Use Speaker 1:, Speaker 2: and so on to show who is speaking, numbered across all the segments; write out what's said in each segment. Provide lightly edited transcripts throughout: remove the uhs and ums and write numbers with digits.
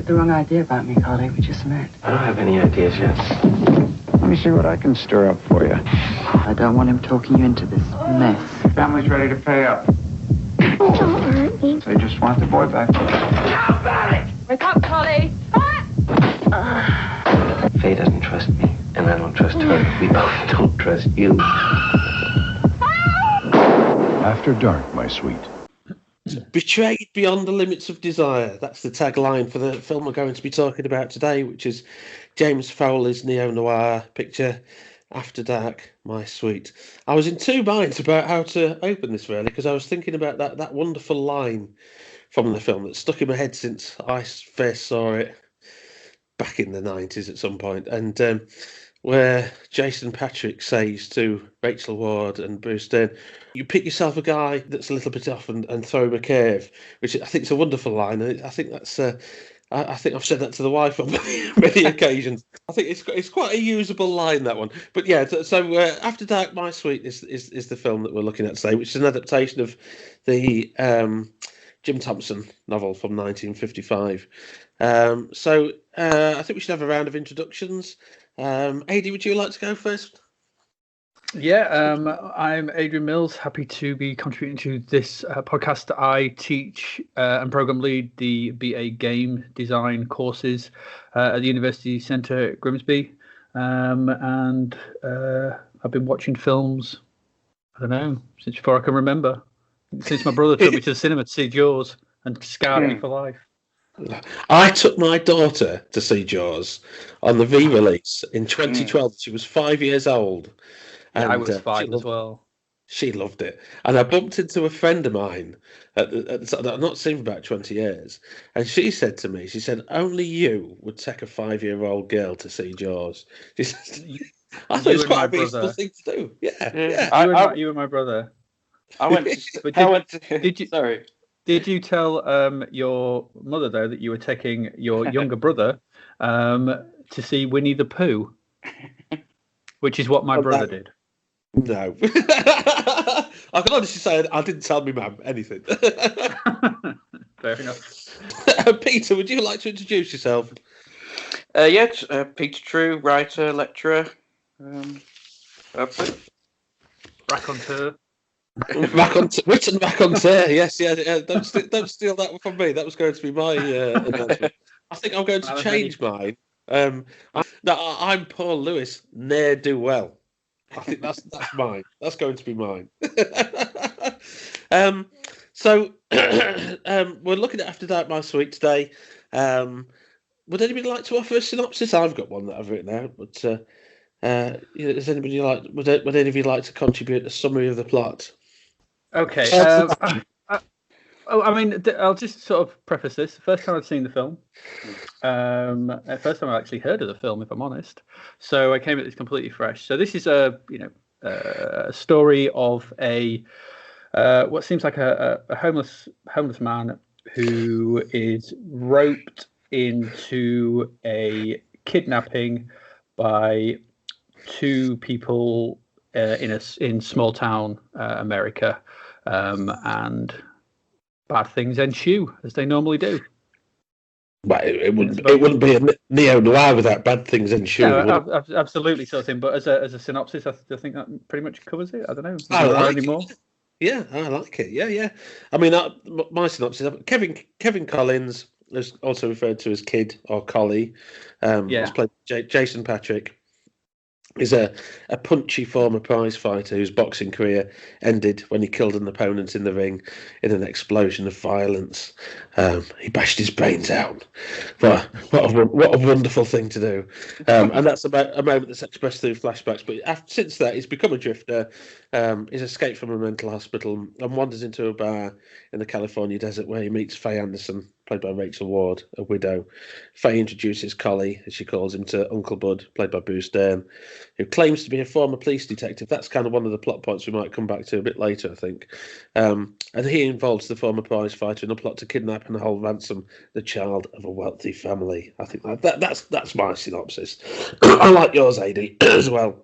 Speaker 1: get the wrong idea about me, Carly. We just met.
Speaker 2: I don't have any ideas yet.
Speaker 3: Let me see what I can stir up for you.
Speaker 1: I don't want him talking you into this mess.
Speaker 3: Family's ready to pay up.
Speaker 4: Don't hurt me.
Speaker 3: They just want the boy back.
Speaker 4: How about it? Wake up, Carly.
Speaker 2: Faye doesn't trust me, and I don't trust her. We both don't trust you.
Speaker 5: After dark, my sweet.
Speaker 6: Betrayed beyond the limits of desire. That's the tagline for the film we're going to be talking about today, which is James Foley's neo-noir picture, After Dark, My Sweet. I was in two minds about how to open this, really, because I was thinking about that wonderful line from the film that stuck in my head since I first saw it back in the 90s at some point, and where Jason Patric says to Rachel Ward and Bruce Dern, you pick yourself a guy that's a little bit off and throw him a curve, which I think is a wonderful line. And I think that's I think I've said that to the wife on many occasions. I think it's quite a usable line, that one. But yeah, so After Dark, My Sweet is the film that we're looking at today, which is an adaptation of the Jim Thompson novel from 1955. So I think we should have a round of introductions. Adi, would you like to go first?
Speaker 7: Yeah, I'm Adrian Mills, happy to be contributing to this podcast. I teach and program lead the BA game design courses at the University Centre at Grimsby, and I've been watching films, I don't know, since before I can remember, since my brother took me to the cinema to see Jaws and scarred me for life.
Speaker 6: I took my daughter to see Jaws on the V-release in 2012. She was 5 years old.
Speaker 7: And I was 5 as well.
Speaker 6: She loved it. And I bumped into a friend of mine that I've not seen for about 20 years. And she said to me, she said, only you would take a 5-year-old girl to see Jaws. She said, I thought it was quite a reasonable thing to do. Yeah.
Speaker 7: You and my brother.
Speaker 8: I went to... Sorry.
Speaker 7: Did you tell your mother, though, that you were taking your younger brother to see Winnie the Pooh? Which is what my brother did.
Speaker 6: No. I can honestly say I didn't tell my mum anything.
Speaker 7: Fair enough.
Speaker 6: Peter, would you like to introduce yourself?
Speaker 8: Yes, Peter True, writer, lecturer. That's it.
Speaker 7: Raconteur.
Speaker 6: Written raconteur, yes, yeah. Don't steal that from me. That was going to be my announcement. I think I'm going to change mine. I'm Paul Lewis, ne'er-do-well. I think that's mine. That's going to be mine. So we're looking at After Dark, My Sweet today. Would anybody like to offer a synopsis? I've got one that I've written out, but does anybody would any of you like to contribute a summary of the plot?
Speaker 7: Okay. I mean, I'll just sort of preface this. First time I've seen the film. First time I actually heard of the film, if I'm honest. So I came at this completely fresh. So this is a story of a what seems like a homeless man who is roped into a kidnapping by two people in small town America, and bad things ensue, as they normally do.
Speaker 6: But it wouldn't be a neo-noir without bad things ensue.
Speaker 7: No, absolutely, sort of thing. But as a synopsis, I think that pretty much covers it. I don't know.
Speaker 6: I like
Speaker 7: anymore.
Speaker 6: Yeah, I like it. Yeah. I mean, my synopsis. Kevin Collins is also referred to as Kid or Collie. He's played Jason Patric. Is a punchy former prize fighter whose boxing career ended when he killed an opponent in the ring in an explosion of violence. He bashed his brains out. What a wonderful thing to do. And that's about a moment that's expressed through flashbacks. But since that, he's become a drifter. He's escaped from a mental hospital and wanders into a bar in the California desert where he meets Faye Anderson, played by Rachel Ward, a widow. Faye introduces Collie, as she calls him, to Uncle Bud, played by Bruce Dern, who claims to be a former police detective. That's kind of one of the plot points we might come back to a bit later, I think. And he involves the former prize fighter in a plot to kidnap and hold ransom the child of a wealthy family. I think that's my synopsis. I like yours, AD, as well.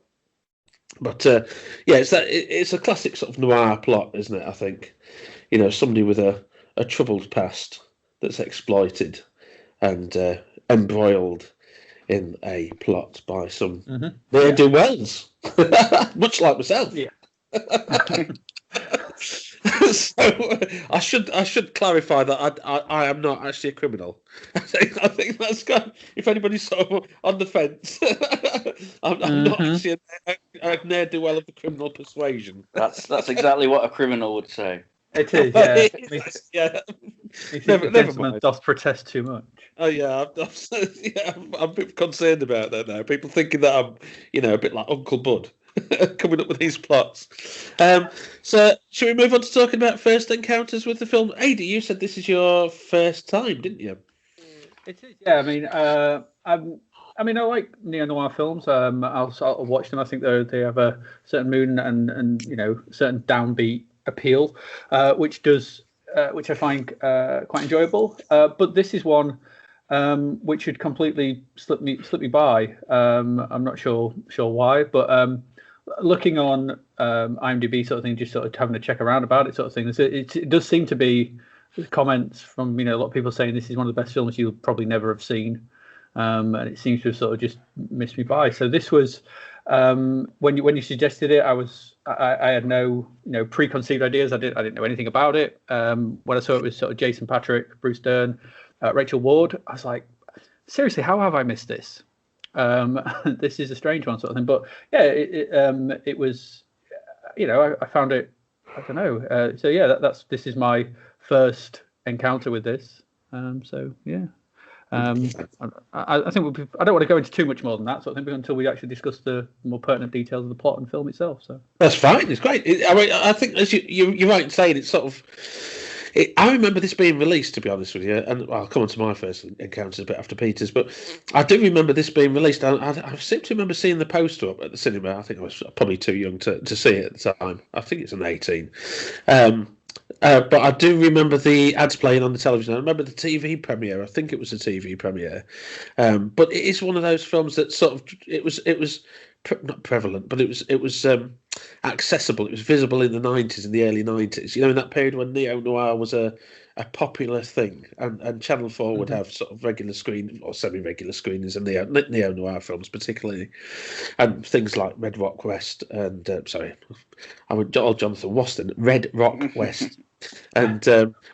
Speaker 6: But it's a classic sort of noir plot, isn't it? I think, somebody with a troubled past that's exploited and embroiled in a plot by some ne'er-do-wells, much like myself.
Speaker 7: Yeah.
Speaker 6: So I should clarify that I am not actually a criminal. I think that's good. If anybody's sort of on the fence, I'm not actually a ne'er-do-well of the criminal persuasion.
Speaker 8: That's exactly what a criminal would say.
Speaker 7: It is, yeah. Never mind. Does protest too much.
Speaker 6: Oh yeah, I'm a bit concerned about that now. People thinking that I'm, a bit like Uncle Bud, coming up with these plots. So, should we move on to talking about first encounters with the film? Ada, you said this is your first time, didn't you?
Speaker 7: It is. Yeah, I mean, I like neo-noir films. I'll watch them. I think they have a certain mood and certain downbeat appeal, which I find quite enjoyable. But this is one which had completely slipped me by. I'm not sure why, but looking on IMDb sort of thing, just sort of having a check around about it sort of thing. It does seem to be comments from a lot of people saying this is one of the best films you'll probably never have seen, and it seems to have sort of just missed me by. So this was when you suggested it, I had no preconceived ideas. I didn't know anything about it. When I saw it was sort of Jason Patric, Bruce Dern, Rachel Ward, I was like, seriously, how have I missed this? This is a strange one, sort of thing. But yeah, it was, I found it. I don't know. So yeah, this is my first encounter with this. So yeah. I think I don't want to go into too much more than that sort of thing until we actually discuss the more pertinent details of the plot and film itself. So
Speaker 6: that's fine. It's great. I think as you're right in saying it's sort of. I remember this being released, to be honest with you, and I'll come on to my first encounters a bit after Peter's, but I do remember this being released. I seem to remember seeing the poster up at the cinema. I think I was probably too young to see it at the time. I think it's an 18. But I do remember the ads playing on the television. I remember the TV premiere. I think it was a TV premiere. But it is one of those films that sort of it was not prevalent, but it was accessible. It was visible in the 90s, in the early 90s. In that period when neo-noir was a popular thing, and Channel 4 would have sort of regular screen or semi-regular screenings of neo-noir films, particularly, and things like Red Rock West and Jonathan Waston, Red Rock West. And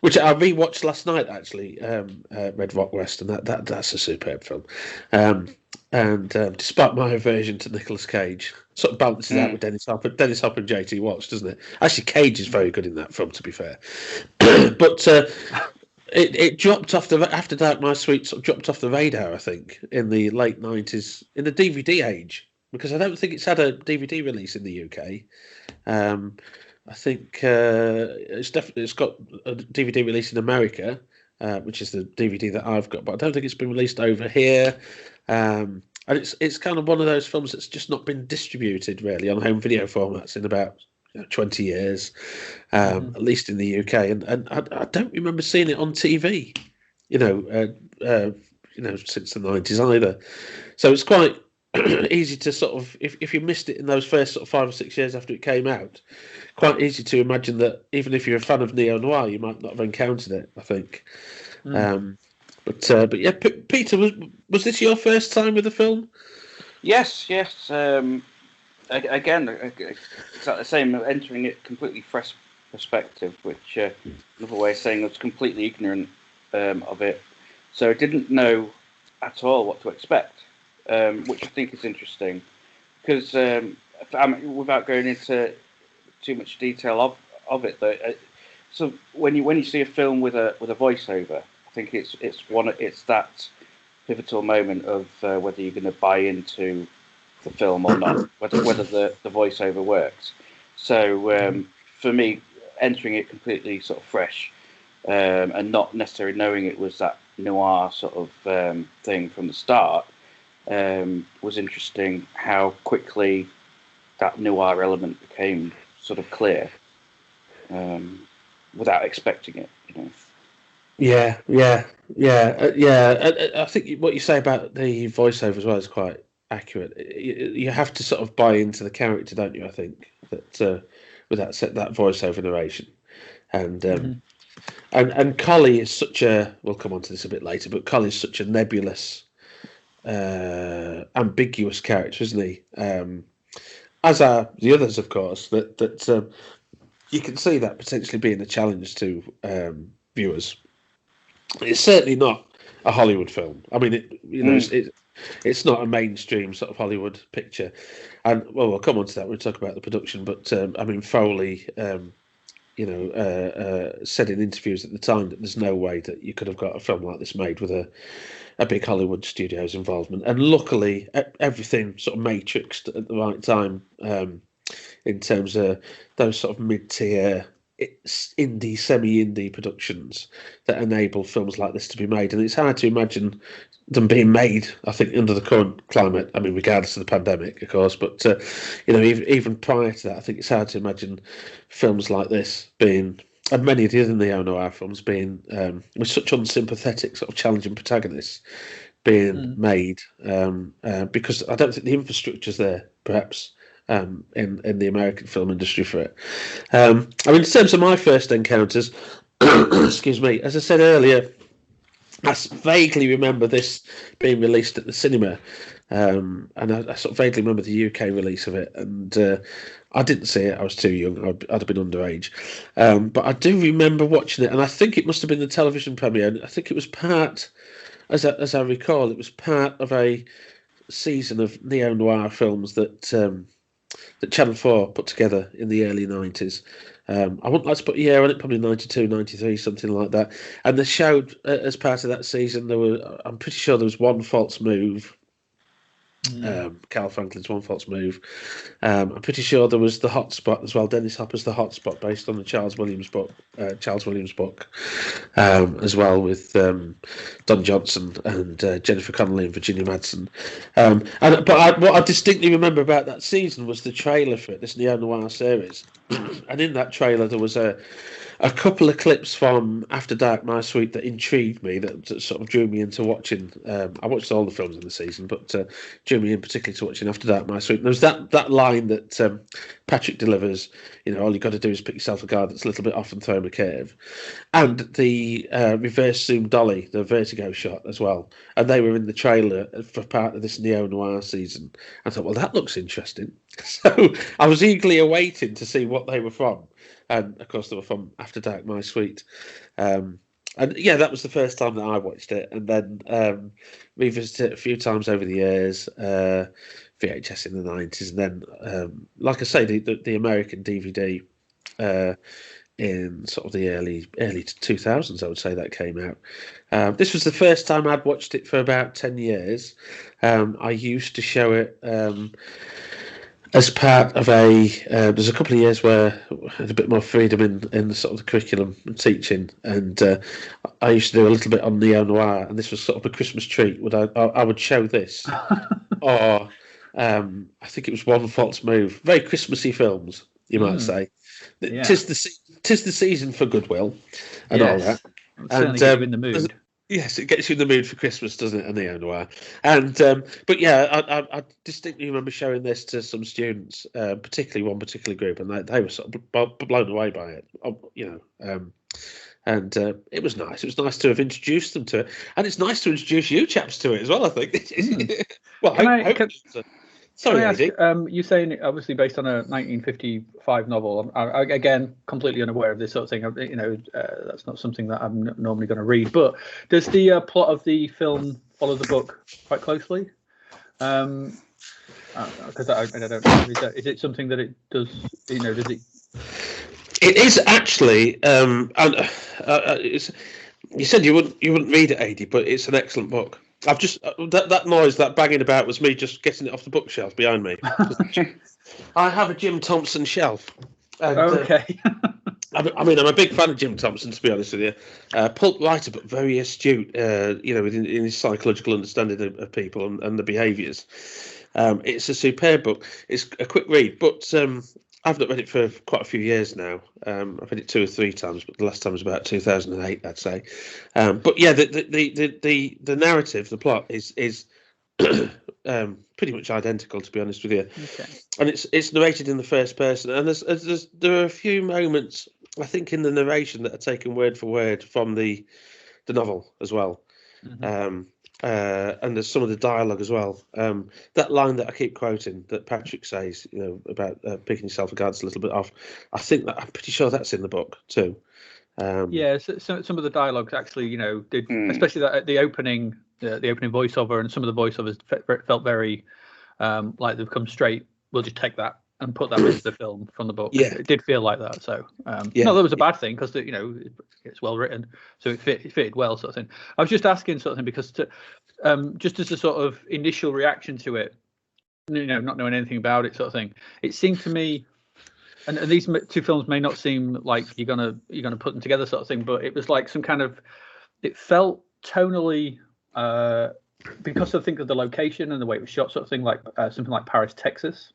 Speaker 6: which I rewatched last night, actually, Red Rock West, and that's a superb film. And despite my aversion to Nicolas Cage, sort of balances out with Dennis Hopper and JT Walsh, doesn't it? Actually, Cage is very good in that film, to be fair. But it dropped off after Dark My Sweet sort of dropped off the radar, I think, in the late 90s, in the DVD age, because I don't think it's had a DVD release in the UK. I think it's got a DVD release in America, which is the DVD that I've got, but I don't think it's been released over here. And it's kind of one of those films that's just not been distributed really on home video formats in about 20 years, at least in the UK. And I don't remember seeing it on TV, since the 90s either. So it's quite easy to sort of, if you missed it in those first sort of 5 or 6 years after it came out, quite easy to imagine that even if you're a fan of neo-noir, you might not have encountered it, I think. But yeah, Peter, was this your first time with the film?
Speaker 8: Yes. Again, it's like the same, entering it completely fresh perspective, which another way of saying I was completely ignorant of it. So I didn't know at all what to expect, which I think is interesting. Because without going into too much detail of it, though, so when you see a film with a voiceover, I think it's that pivotal moment of whether you're going to buy into the film or not, whether the voiceover works. So for me, entering it completely sort of fresh and not necessarily knowing it was that noir sort of thing from the start was interesting. How quickly that noir element became sort of clear without expecting it.
Speaker 6: Yeah. I think what you say about the voiceover as well is quite accurate. You have to sort of buy into the character, don't you? I think that with that voiceover narration, and and Collie is such a. We'll come on to this a bit later, but Collie is such a nebulous, ambiguous character, isn't he? As are the others, of course. That you can see that potentially being a challenge to viewers. It's certainly not a Hollywood film. I mean, it's not a mainstream sort of Hollywood picture. And well, we'll come on to that when we talk about the production. But I mean, Foley, said in interviews at the time that there's no way that you could have got a film like this made with a big Hollywood studio's involvement. And luckily, everything sort of matrixed at the right time in terms of those sort of mid-tier indie, semi-indie productions that enable films like this to be made. And it's hard to imagine them being made, I think, under the current climate. I mean, regardless of the pandemic, of course, but even prior to that, I think it's hard to imagine films like this being, and many of the other neo-noir films being, with such unsympathetic, sort of challenging protagonists being made, because I don't think the infrastructure's there, perhaps, in the American film industry for it. I mean, in terms of my first encounters, excuse me, as I said earlier, I vaguely remember this being released at the cinema, and I sort of vaguely remember the UK release of it, and I didn't see it. I was too young. I'd have been underage, but I do remember watching it, and I think it must have been the television premiere. I think it was part, as I recall, it was part of a season of neo-noir films that Channel 4 put together in the early 90s. I wouldn't like to put a year on it, probably 92, 93, something like that. And they showed, as part of that season, I'm pretty sure there was One False Move, Carl Franklin's One False Move. I'm pretty sure there was The Hot Spot as well, Dennis Hopper's The Hot Spot, based on the Charles Williams book, as well, with Don Johnson and Jennifer Connelly and Virginia Madsen. What I distinctly remember about that season was the trailer for it, this neo-noir series. And in that trailer there was a couple of clips from After Dark, My Suite, that intrigued me, that sort of drew me into watching. I watched all the films in the season, but drew me in particularly to watching After Dark, My Suite. And there was that line that Patric delivers, all you got to do is pick yourself a guy that's a little bit off and throw him a curve. And the reverse zoom dolly, the vertigo shot as well. And they were in the trailer for part of this neo-noir season. I thought, well, that looks interesting. So I was eagerly awaiting to see what they were from. And of course, they were from After Dark, My Suite. And yeah, that was the first time that I watched it. And then revisited it a few times over the years, VHS in the 90s. And then, like I say, the American DVD in sort of the early 2000s, I would say, that came out. This was the first time I'd watched it for about 10 years. I used to show it as part of there's a couple of years where I had a bit more freedom in the sort of the curriculum and teaching, and I used to do a little bit on neo-noir, and this was sort of a Christmas treat. I would show this, or I think it was One False Move, very Christmassy films, you might say. Yeah. Tis the season for goodwill and all that.
Speaker 7: Certainly get you in the mood.
Speaker 6: Yes, it gets you in the mood for Christmas, doesn't it? A neo-noir. And but yeah, I distinctly remember showing this to some students, particularly one particular group, and they were sort of blown away by it. And it was nice. It was nice to have introduced them to it, and it's nice to introduce you chaps to it as well, I think. Well, sorry,
Speaker 7: Andy. You're saying obviously based on a 1955 novel. I again, completely unaware of this sort of thing. That's not something that I'm normally going to read. But does the plot of the film follow the book quite closely? Because I don't know. Is it something that it does? Does it?
Speaker 6: It is actually. You said you wouldn't read it, Adi, but it's an excellent book. I've just that noise, that banging about, was me just getting it off the bookshelf behind me. I have a Jim Thompson shelf. And,
Speaker 7: okay.
Speaker 6: I'm a big fan of Jim Thompson, to be honest with you. Pulp writer, but very astute. In his psychological understanding of people and the behaviours. It's a superb book. It's a quick read, but I've not read it for quite a few years now. I've read it 2 or 3 times, but the last time was about 2008, I'd say. But yeah, the narrative, the plot is pretty much identical, to be honest with you.
Speaker 7: Okay.
Speaker 6: And it's narrated in the first person, and there are a few moments I think, in the narration that are taken word for word from the novel as well. And there's some of the dialogue as well. That line that I keep quoting that Patric says, about picking yourself regardless a little bit off. I'm pretty sure that's in the book too.
Speaker 7: So some of the dialogues actually, did, especially the opening voiceover, and some of the voiceovers felt very like they've come straight. We'll just take that and put that into the film from the book.
Speaker 6: Yeah,
Speaker 7: it did feel like that. So not that was a bad thing, because it's well written, so it fitted well, sort of thing. I was just asking, sort of thing, because just as a sort of initial reaction to it, not knowing anything about it, sort of thing, it seemed to me. And these two films may not seem like you're gonna put them together, sort of thing, but it was like some kind of. It felt tonally, because I think of the location and the way it was shot, sort of thing, like something like Paris, Texas.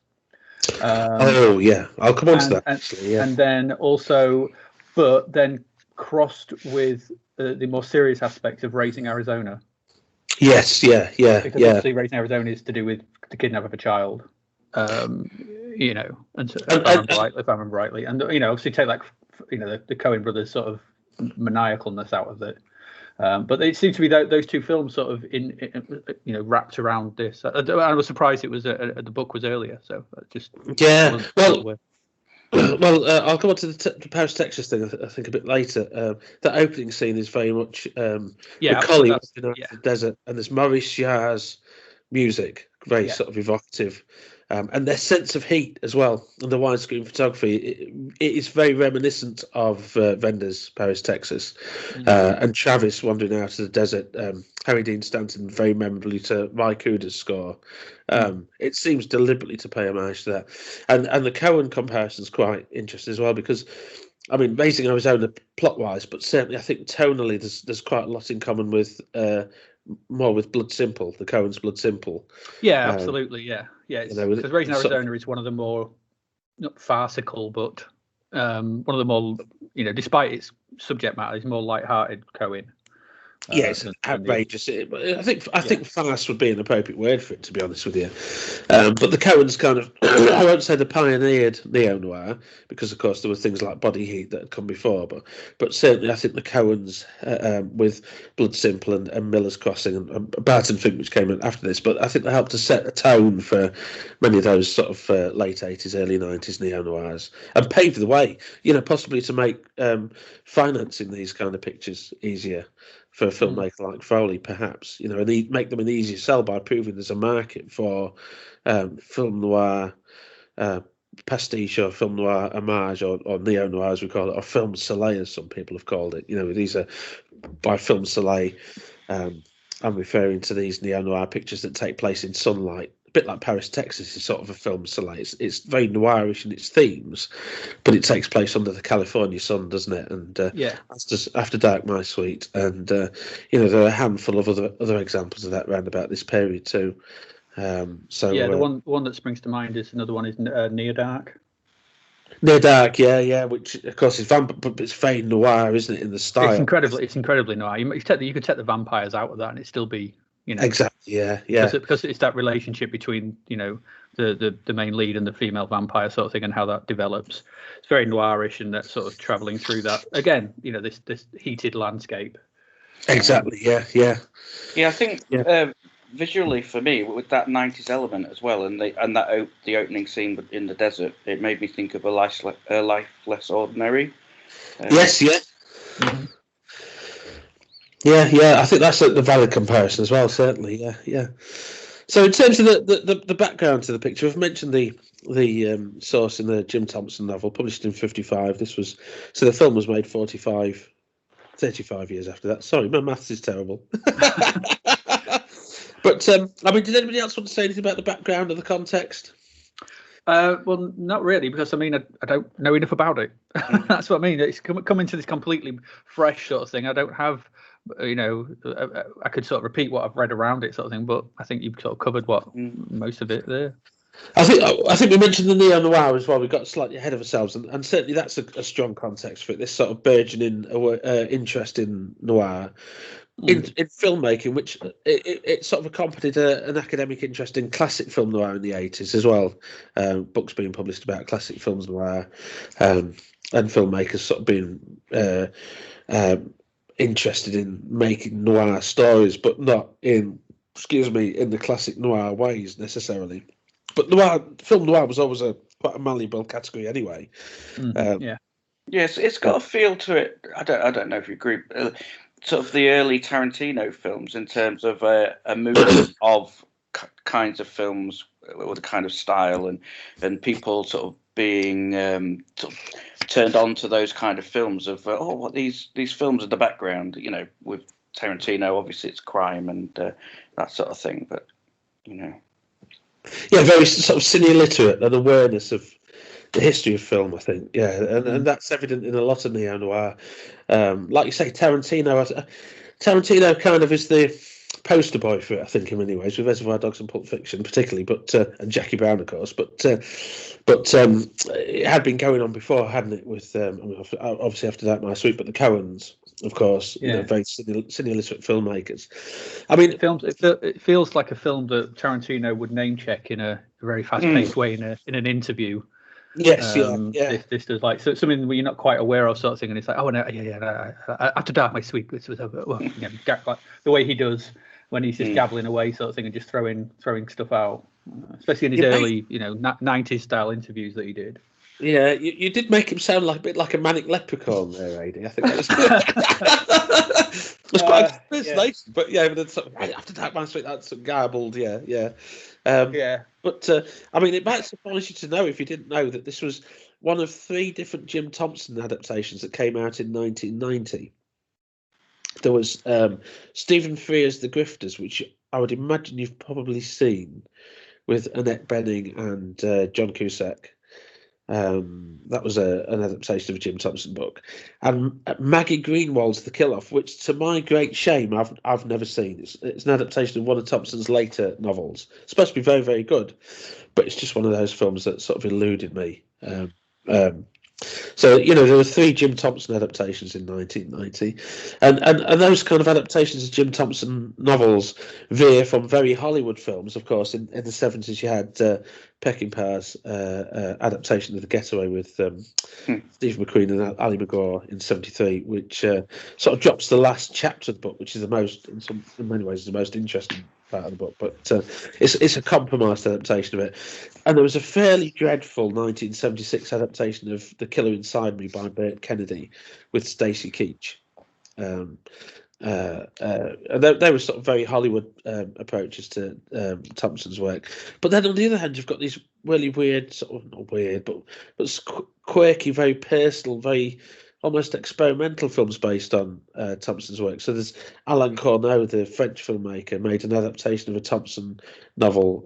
Speaker 6: I'll come on to that. Actually,
Speaker 7: and then also, but then crossed with the more serious aspects of Raising Arizona.
Speaker 6: Yes, because
Speaker 7: obviously Raising Arizona is to do with the kidnap of a child. And so, if I remember rightly, and obviously take like the Coen brothers sort of maniacalness out of it, but it seems to be those two films sort of in wrapped around this. I was surprised it was the book was earlier, so just
Speaker 6: Well, I'll come on to the Paris, Texas thing. I think a bit later. That opening scene is very much Collie in the desert, and there's Maurice Jarre's music, very sort of evocative. And their sense of heat as well, and the widescreen photography, it is very reminiscent of Vender's Paris, Texas, and Travis wandering out of the desert. Harry Dean Stanton very memorably to Ry Cooder's score. It seems deliberately to pay homage to that, and the Coen comparison is quite interesting as well, because I mean, Raising Arizona plot-wise, but certainly I think tonally there's quite a lot in common with. More with Blood Simple, the Coen's Blood Simple.
Speaker 7: Yeah, absolutely. Yeah. Because Raising Arizona is one of the more, not farcical, but one of the more, despite its subject matter, it's more light-hearted Coen.
Speaker 6: It's outrageous. I think farce would be an appropriate word for it, to be honest with you. But the Coens kind of, I won't say they pioneered neo-noir, because of course there were things like Body Heat that had come before, but certainly I think the Coens with Blood Simple and Miller's Crossing and Barton Fink, which came in after this, but I think they helped to set a tone for many of those sort of late 80s, early 90s neo-noirs, and paved the way, possibly to make financing these kind of pictures easier for a filmmaker like Foley, perhaps, and make them an easier sell by proving there's a market for film noir pastiche, or film noir homage, or neo-noir as we call it, or film soleil as some people have called it. These are, by film soleil, I'm referring to these neo-noir pictures that take place in sunlight. A bit like Paris, Texas is sort of a film soleil. It's very noirish in its themes, but it takes place under the California sun, doesn't it? And that's just After Dark, My Sweet, and there are a handful of other examples of that round about this period too. The one that springs to mind is another one is Neodark. Neodark, which of course is but it's very noir, isn't it, in the style?
Speaker 7: It's incredibly noir. You could take the vampires out of that and it'd still be.
Speaker 6: Exactly,
Speaker 7: because it's that relationship between the main lead and the female vampire sort of thing, and how that develops. It's very noirish, and that sort of traveling through that again. This heated landscape.
Speaker 6: Exactly.
Speaker 8: I think visually for me, with that 90s element as well, and the opening scene in the desert, it made me think of a life less ordinary.
Speaker 6: Yes. Mm-hmm. Yeah. I think that's the valid comparison as well. Certainly, yeah. So in terms of the background to the picture, I've mentioned the source in the Jim Thompson novel, published in 1955. The film was made 35 years after that. Sorry, my maths is terrible. But did anybody else want to say anything about the background or the context?
Speaker 7: Well, not really, because I don't know enough about it. That's what I mean. It's coming to this completely fresh sort of thing. I don't have, I could sort of repeat what I've read around it, sort of thing. But I think you've sort of covered most of it there.
Speaker 6: I think we mentioned the neo-noir as well. We got slightly ahead of ourselves, and certainly that's a strong context for it. This sort of burgeoning interest in noir. In filmmaking, which it sort of accompanied an academic interest in classic film noir in the 80s as well. Books being published about classic films noir, filmmakers sort of being interested in making noir stories, but not in the classic noir ways necessarily. But film noir was always quite a malleable category anyway.
Speaker 8: Yes, it's got a feel to it. I don't know if you agree. Sort of the early Tarantino films in terms of a movement of kinds of films with a kind of style and people sort of being sort of turned on to those kind of films of what these films in the background. You know, with Tarantino, obviously it's crime and that sort of thing. But
Speaker 6: very sort of cine-literate, an awareness of the history of film, I think. And that's evident in a lot of neo-noir. Like you say, Tarantino kind of is the poster boy for it, I think, in many ways, with Reservoir Dogs and Pulp Fiction particularly, but and Jackie Brown, of course. But it had been going on before, hadn't it, with obviously After Dark My Sweet, but the Coens, of course, very cine-literate filmmakers. I mean,
Speaker 7: it feels like a film that Tarantino would name check in a very fast-paced way in an interview.
Speaker 6: Yes,
Speaker 7: This is like something where you're not quite aware of, sort of thing, and it's like, After Dark My Sweet, which was like the way he does when he's just gabbling away, sort of thing, and just throwing stuff out, especially in his early 90s style interviews that he did.
Speaker 6: Yeah, you did make him sound like a bit like a manic leprechaun there, Adi. I think that was it was quite a impersonation, but After Dark My Sweet, that's garbled, But I mean, it might surprise you to know, if you didn't know, that this was one of 3 different Jim Thompson adaptations that came out in 1990. There was Stephen Frears' The Grifters, which I would imagine you've probably seen, with Annette Bening and John Cusack. That was an adaptation of a Jim Thompson book, and Maggie Greenwald's The Kill-Off, which, to my great shame, I've never seen. It's an adaptation of one of Thompson's later novels. It's supposed to be very, very good, but it's just one of those films that sort of eluded me. So there were 3 Jim Thompson adaptations in 1990, and those kind of adaptations of Jim Thompson novels veer from very Hollywood films. Of course, in the 70s you had Peckinpah's adaptation of The Getaway with Steve McQueen and Ali McGraw in 73, which sort of drops the last chapter of the book, which is in many ways, the most interesting part of the book, but it's a compromised adaptation of it. And there was a fairly dreadful 1976 adaptation of The Killer Inside Me by Burt Kennedy with Stacy Keach. And they were sort of very Hollywood approaches to Thompson's work. But then on the other hand, you've got these really weird, sort of not weird, but quirky, very personal, very almost experimental films based on Thompson's work. So there's Alain Corneau, the French filmmaker, made an adaptation of a Thompson novel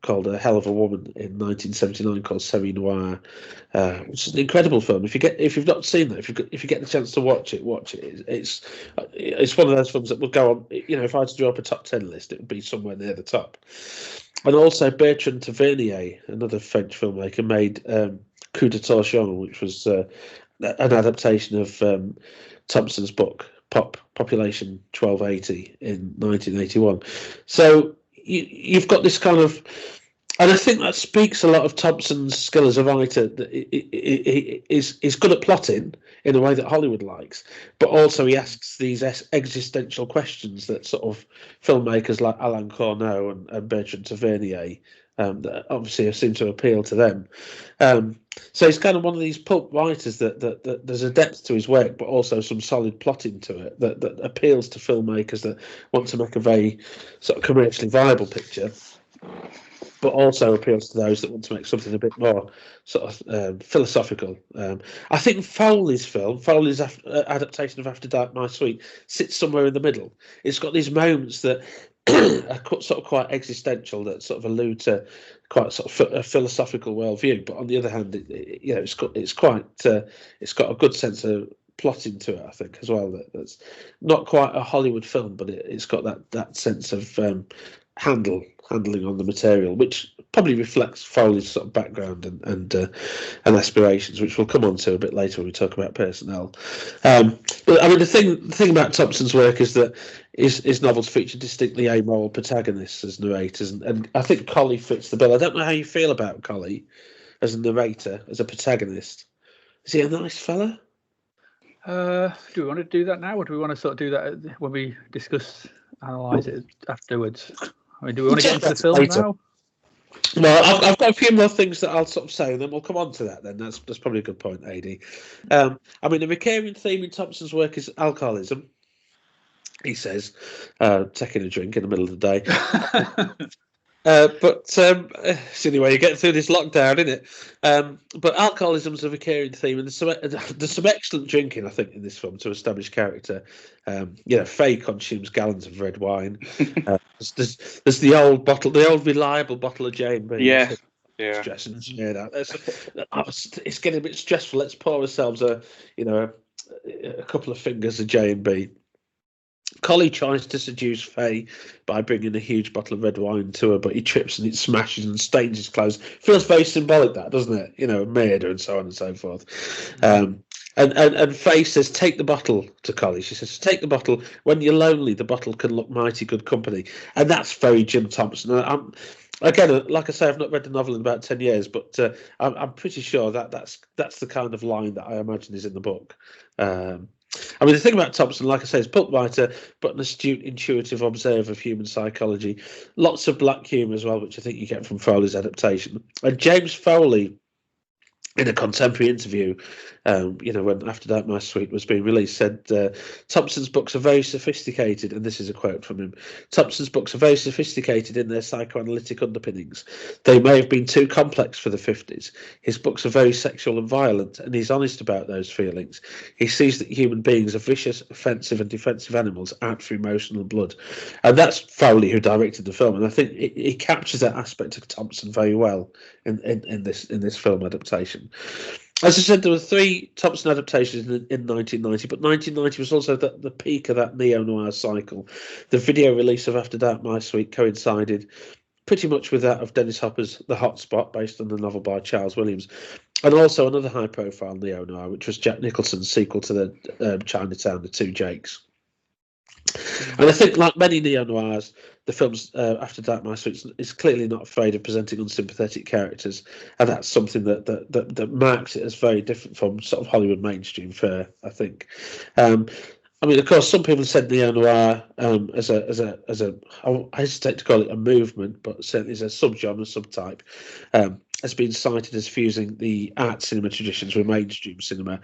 Speaker 6: called A Hell of a Woman in 1979 called Semi Noir, which is an incredible film. If you've not seen that, if you get the chance to watch it. It's one of those films that will go on. If I had to draw up a top 10 list, it would be somewhere near the top. And also Bertrand Tavernier, another French filmmaker, made Coup de Torchon, which was an adaptation of Thompson's book Population 1280 in 1981. So you've got this kind of, and I think that speaks a lot of Thompson's skill as a writer, that he's good at plotting in a way that Hollywood likes, but also he asks these existential questions that sort of filmmakers like Alain Corneau and Bertrand Tavernier that obviously seem to appeal to them. So he's kind of one of these pulp writers that there's a depth to his work, but also some solid plotting to it that appeals to filmmakers that want to make a very sort of commercially viable picture, but also appeals to those that want to make something a bit more sort of philosophical. I think Foley's adaptation of After Dark My Sweet sits somewhere in the middle. It's got these moments that are sort of quite existential, that sort of allude to quite sort of a philosophical worldview, but on the other hand, it's got a good sense of plotting to it, I think, as well. That's not quite a Hollywood film, but it's got that sense of handling on the material, which probably reflects Foley's sort of background and aspirations, which we'll come on to a bit later when we talk about personnel. But I mean, the thing about Thompson's work is that his novels feature distinctly amoral protagonists as narrators, and I think Colley fits the bill. I don't know how you feel about Colley as a narrator, as a protagonist. Is he a nice fella?
Speaker 7: Do we want to do that now, or do we want to sort of do that when we analyse it afterwards? I mean, do we want to get into the film now?
Speaker 6: No, I've got a few more things that I'll sort of say, and then we'll come on to that. Then that's probably a good point, AD. I mean, the recurring theme in Thompson's work is alcoholism. He says, taking a drink in the middle of the day. But it's the only way you get through this lockdown, isn't it? But alcoholism is a recurring theme, and there's some excellent drinking, I think, in this film to establish character. Faye consumes gallons of red wine. There's the old reliable bottle of J&B.
Speaker 8: Yeah.
Speaker 6: Stressing and share that. It's getting a bit stressful. Let's pour ourselves a couple of fingers of J&B. Collie tries to seduce Faye by bringing a huge bottle of red wine to her, but he trips and it smashes and stains his clothes. Feels very symbolic, that, doesn't it? Murder and so on and so forth. And Faye says, take the bottle to Collie. She says, take the bottle. When you're lonely, the bottle can look mighty good company. And that's very Jim Thompson. Again, like I say, I've not read the novel in about 10 years, but I'm pretty sure that's the kind of line that I imagine is in the book. I mean, the thing about Thompson, like I say, is pulp writer, but an astute, intuitive observer of human psychology. Lots of black humour as well, which I think you get from Foley's adaptation. And James Foley, in a contemporary interview, when After Dark My Suite was being released, said Thompson's books are very sophisticated, and this is a quote from him. Thompson's books are very sophisticated in their psychoanalytic underpinnings. They may have been too complex for the 50s. His books are very sexual and violent, and he's honest about those feelings. He sees that human beings are vicious, offensive, and defensive animals out for emotional blood. And that's Foley who directed the film, and I think he captures that aspect of Thompson very well in this film adaptation. As I said, there were 3 Thompson adaptations in 1990, but 1990 was also the peak of that neo-noir cycle. The video release of After Dark My Suite coincided pretty much with that of Dennis Hopper's The Hot Spot, based on the novel by Charles Williams, and also another high-profile neo-noir, which was Jack Nicholson's sequel to the Chinatown, The Two Jakes. And I think, like many neo-noirs, the film's After Dark My Suite is clearly not afraid of presenting unsympathetic characters, and that's something that marks it as very different from sort of Hollywood mainstream fare, I think. I mean, of course, some people said neo-noir as a I hesitate to call it a movement, but certainly as a subgenre, subtype, has been cited as fusing the art cinema traditions with mainstream cinema.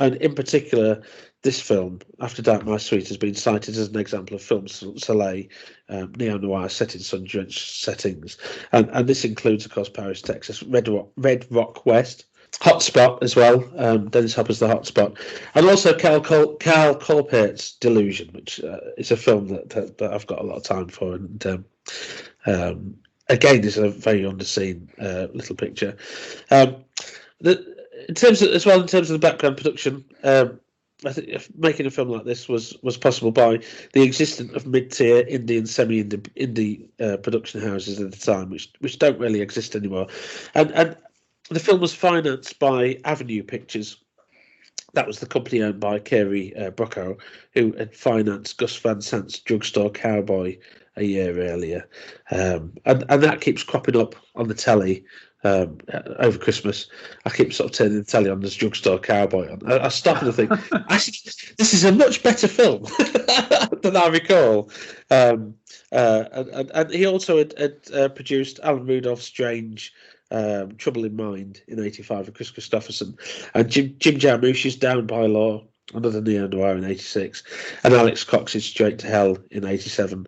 Speaker 6: And in particular, this film, After Dark My Suite, has been cited as an example of film soleil, neo-noir set in sun-drenched settings. And this includes, of course, Paris, Texas, Red Rock West, Hot Spot as well, Dennis Hopper's The Hot Spot, and also Carl Colpert's Delusion, which is a film that I've got a lot of time for. And again, is a very underseen little picture. In terms of the background production, I think making a film like this was possible by the existence of mid-tier indie and semi-indie production houses at the time, which don't really exist anymore. And the film was financed by Avenue Pictures. That was the company owned by Kerry Brocco, who had financed Gus Van Sant's Drugstore Cowboy a year earlier. And that keeps cropping up on the telly. Over Christmas, I keep sort of turning the telly on. There's Drugstore Cowboy on. I stop and I think, actually, this is a much better film than I recall. And he also had produced Alan Rudolph's Strange Trouble in Mind in '85 with Chris Christopherson, and Jim Jarmusch's Down by Law, another neo-noir in '86, and Alex Cox's Straight to Hell in '87.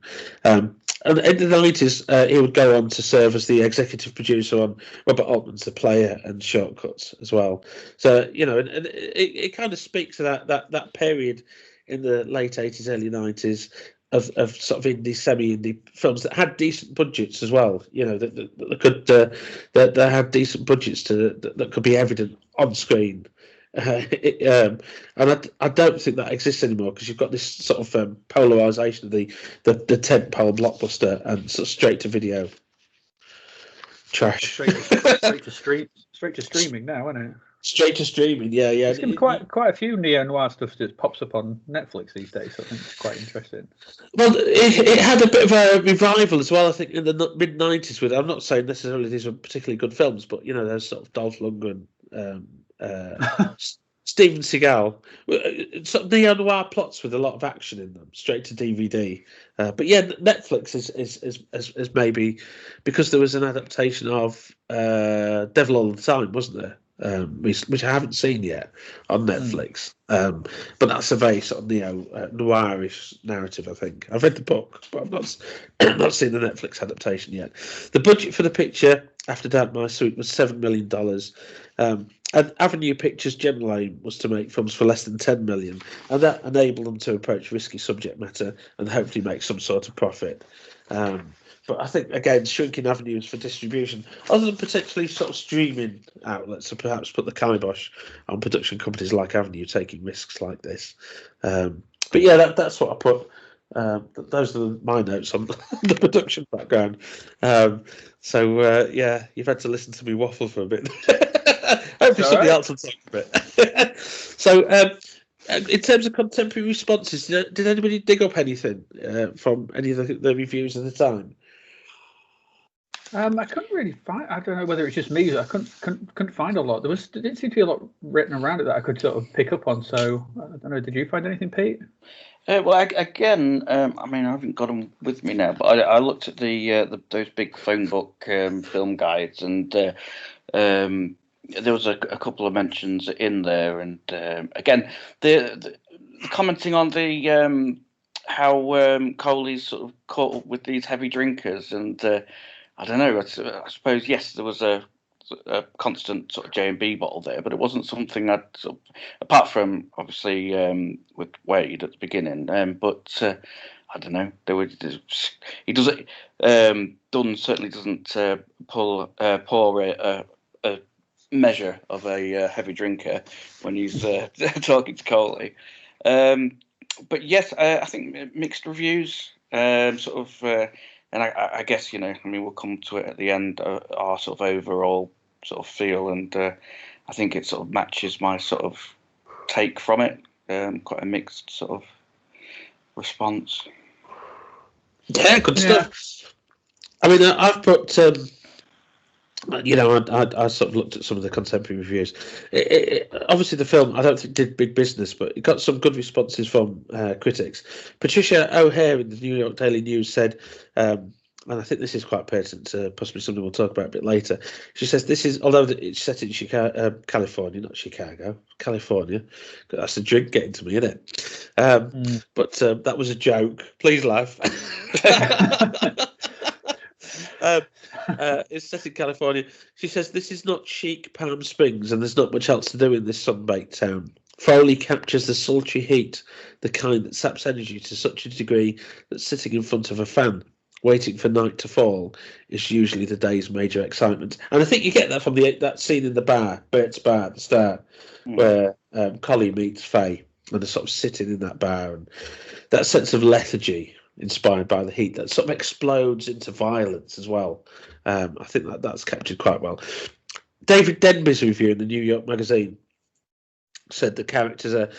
Speaker 6: And in the 90s, he would go on to serve as the executive producer on Robert Altman's The Player and Shortcuts as well. So, and it kind of speaks to that period in the late 80s, early 90s of sort of indie, semi-indie films that had decent budgets as well. That had decent budgets that could be evident on screen. And I don't think that exists anymore, because you've got this sort of polarization of the tentpole blockbuster and sort of straight to video trash.
Speaker 7: Straight to streaming now, isn't it?
Speaker 6: Straight to streaming, yeah.
Speaker 7: There's been quite a few neo-noir stuff that pops up on Netflix these days, so I think it's quite interesting.
Speaker 6: Well, it had a bit of a revival as well, I think, in the mid-90s. I'm not saying necessarily these were particularly good films, but there's sort of Dolph Lundgren Steven Seagal, sort of neo-noir plots with a lot of action in them, straight to DVD. But yeah, Netflix is maybe because there was an adaptation of Devil All the Time, wasn't there? Which I haven't seen yet on Netflix. But that's a very sort of neo-noirish narrative, I think. I've read the book, but I've not seen the Netflix adaptation yet. The budget for the picture, After Dark, My Sweet, was $7 million. And Avenue Pictures' general aim was to make films for less than $10 million, and that enabled them to approach risky subject matter and hopefully make some sort of profit. But I think, again, shrinking avenues for distribution, other than potentially sort of streaming outlets, to perhaps put the kibosh on production companies like Avenue taking risks like this. But yeah, that's what I put. Those are my notes on the production background. Yeah, you've had to listen to me waffle for a bit. Hopefully somebody else will talk a bit. So, in terms of contemporary responses, did anybody dig up anything from any of the reviews at the time?
Speaker 7: I couldn't really find. I don't know whether it's just me, but I couldn't find a lot. There didn't seem to be a lot written around it that I could sort of pick up on. So I don't know. Did you find anything, Pete?
Speaker 8: Well, again, I mean, I haven't got them with me now, but I looked at those big phone book film guides, and there was a couple of mentions in there, and again, the commenting on the how Coley's sort of caught up with these heavy drinkers, and I don't know. I suppose yes, there was a constant sort of J&B bottle there, but it wasn't something I'd sort of, apart from obviously with Wade at the beginning. But I don't know. He doesn't. Dunn certainly doesn't pour a measure of a heavy drinker when he's talking to Coley. But yes, I think mixed reviews. And I guess, I mean, we'll come to it at the end, our sort of overall sort of feel, and I think it sort of matches my sort of take from it. Quite a mixed sort of response.
Speaker 6: Yeah, good stuff. I mean, I've put, I sort of looked at some of the contemporary reviews. Obviously, the film, I don't think did big business, but it got some good responses from critics. Patricia O'Hare in the New York Daily News said, and I think this is quite pertinent, possibly something we'll talk about a bit later. She says this is, although it's set in California, not Chicago, California. That's a drink getting to me, isn't it? But that was a joke. Please laugh. It's set in California. She says this is not chic Palm Springs, and there's not much else to do in this sun-baked town. Foley captures the sultry heat, the kind that saps energy to such a degree that sitting in front of a fan, waiting for night to fall, is usually the day's major excitement. And I think you get that from that scene in the bar, Bert's bar at the start, where Collie meets Faye, and they're sort of sitting in that bar, and that sense of lethargy inspired by the heat that sort of explodes into violence as well. I think that's captured quite well. David Denby's review in the New York Magazine said the characters are,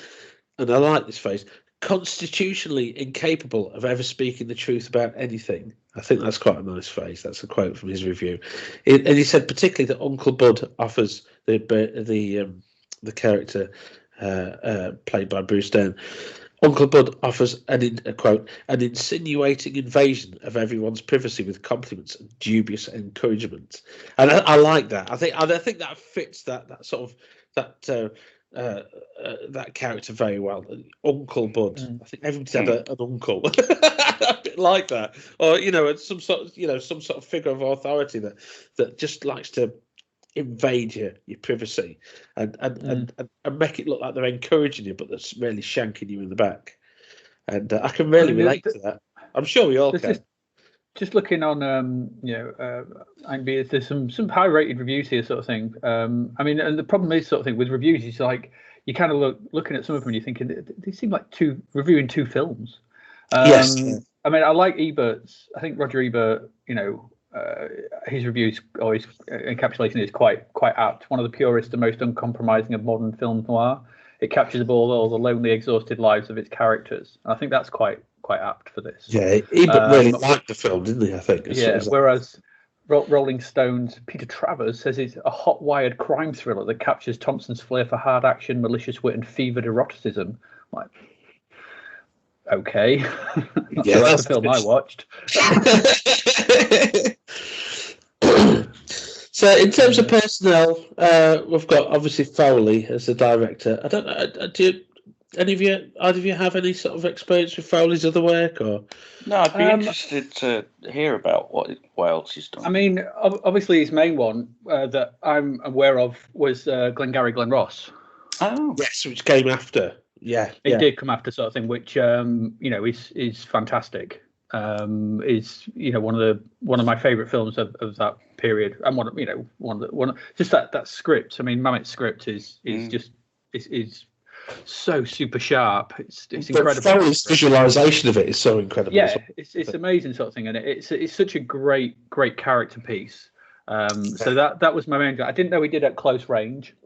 Speaker 6: and I like this phrase, constitutionally incapable of ever speaking the truth about anything. I think that's quite a nice phrase. That's a quote from his review. And he said particularly that Uncle Bud offers the character played by Bruce Dern. Uncle Bud offers a quote, an insinuating invasion of everyone's privacy with compliments and dubious encouragement. And I like that. I think that fits that sort of that character very well. Uncle Bud. I think everybody's had an uncle, a bit like that, or some sort of figure of authority that just likes to invade your privacy and make it look like they're encouraging you, but that's really shanking you in the back. And I can really relate to that. I'm sure we all can.
Speaker 7: Just looking on, IMDb, there's some high-rated reviews here, sort of thing. I mean, and the problem is, sort of thing, with reviews, it's like you kind of looking at some of them and you're thinking they seem like reviewing two films.
Speaker 6: Yes.
Speaker 7: I mean, I like Ebert's. I think Roger Ebert, his reviews always encapsulation is quite apt. One of the purest and most uncompromising of modern film noir. It captures all the lonely, exhausted lives of its characters. And I think that's quite apt for this.
Speaker 6: Yeah, Ebert really liked the film, didn't he? I think.
Speaker 7: Whereas Rolling Stone's Peter Travers says it's a hot-wired crime thriller that captures Thompson's flair for hard action, malicious wit, and fevered eroticism. Like, okay,
Speaker 6: Yeah,
Speaker 7: that's the film I watched.
Speaker 6: So, in terms of personnel, we've got obviously Foley as the director. I don't know. Do either of you have any sort of experience with Foley's other work, or?
Speaker 8: No, I'd be interested to hear about what else he's done.
Speaker 7: I mean, obviously his main one that I'm aware of was Glengarry Glen Ross.
Speaker 8: Oh,
Speaker 6: yes, which came after. Yeah,
Speaker 7: it did come after, sort of thing, which is fantastic. Is one of my favourite films of that period, and one just that script. I mean, Mamet's script is so super sharp. It's incredible.
Speaker 6: Foley's visualization of it is so incredible.
Speaker 7: Yeah, it's amazing, sort of thing, and it's such a great character piece. So that was my main. I didn't know he did at close range.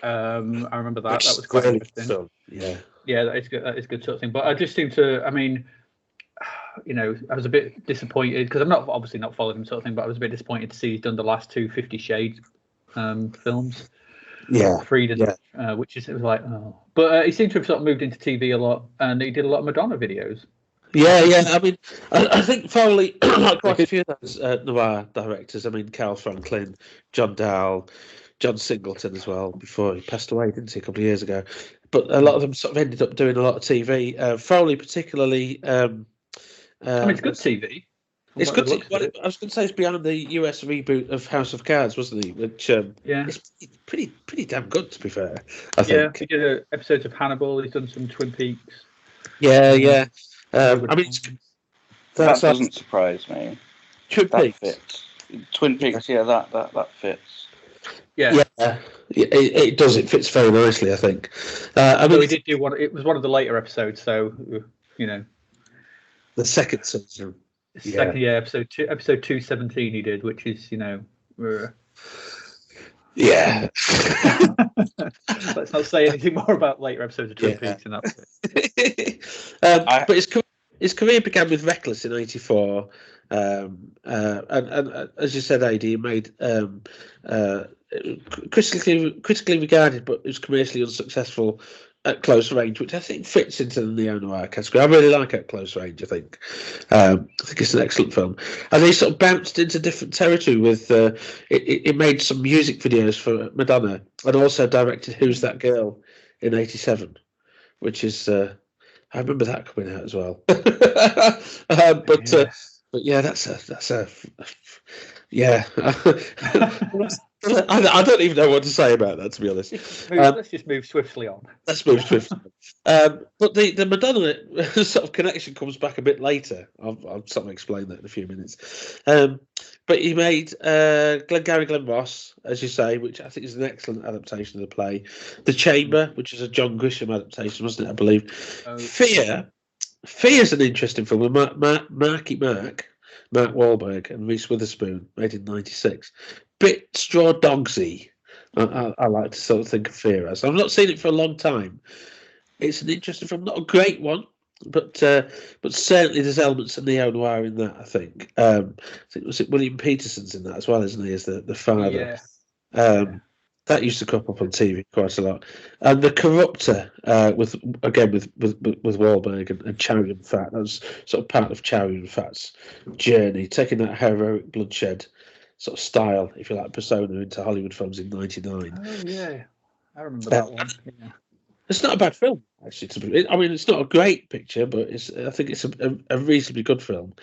Speaker 7: I remember that. That was quite interesting.
Speaker 6: Film. Yeah,
Speaker 7: that is good. That is good, sort of thing. But I just seem to. I mean, I was a bit disappointed because I'm obviously not followed him, sort of thing. But I was a bit disappointed to see he's done the last two 50 Shades films. Freedom, which is, it was like, oh. But he seemed to have sort of moved into TV a lot, and he did a lot of Madonna videos.
Speaker 6: Yeah. I mean, I think Foley, like quite a few of those noir directors. I mean, Carl Franklin, John Dowell, John Singleton as well. Before he passed away, didn't he, a couple of years ago? But a lot of them sort of ended up doing a lot of TV. Foley, particularly. I mean,
Speaker 7: it's good TV.
Speaker 6: It's good. I was going to say it's beyond the US reboot of House of Cards, wasn't he? Which it's pretty damn good, to be fair. I think.
Speaker 7: He did episodes of Hannibal. He's done some Twin Peaks.
Speaker 6: Yeah. I mean,
Speaker 8: that doesn't surprise me.
Speaker 6: Twin Peaks
Speaker 8: fits. Twin Peaks, that fits.
Speaker 7: Yeah.
Speaker 6: It does. It fits very nicely, I think. I mean,
Speaker 7: he did do one. It was one of the later episodes, so
Speaker 6: the second season.
Speaker 7: Episode 217 he did, which is
Speaker 6: yeah.
Speaker 7: Let's not say anything more about later episodes of Twin Peaks, and that's it.
Speaker 6: But his career began with Reckless in '84, and as you said, AD, he made critically regarded, but it was commercially unsuccessful At Close Range, which I think fits into the neo-noir category. I really like At Close Range, I think. I think it's an excellent film. And he sort of bounced into different territory with... it made some music videos for Madonna, and also directed Who's That Girl in '87, which is... I remember that coming out as well. But yeah, that's a yeah. I don't even know what to say about that, to be honest.
Speaker 7: Let's just move swiftly on.
Speaker 6: Let's move swiftly on. But the Madonna sort of connection comes back a bit later. I'll sort of explain that in a few minutes. But he made Glengarry Glen Ross, as you say, which I think is an excellent adaptation of the play. The Chamber, which is a John Grisham adaptation, wasn't it, I believe? Fear's an interesting film with Mark Wahlberg and Reese Witherspoon, made in '96. Bit straw dogsy. I like to sort of think of Fear as. I've not seen it for a long time. It's an interesting film, not a great one, but certainly there's elements of neo-noir in that. I think was it William Peterson's in that as well, isn't he, as the father? Yeah. That used to crop up on TV quite a lot. And The Corruptor, with Wahlberg and Chow Yun-fat. That was sort of part of Chow Yun-fat's journey, taking that heroic bloodshed sort of style, if you like, persona into Hollywood films in '99.
Speaker 7: Oh yeah, I remember that one. Yeah.
Speaker 6: It's not a bad film, actually. I mean, it's not a great picture, but I think it's a reasonably good film.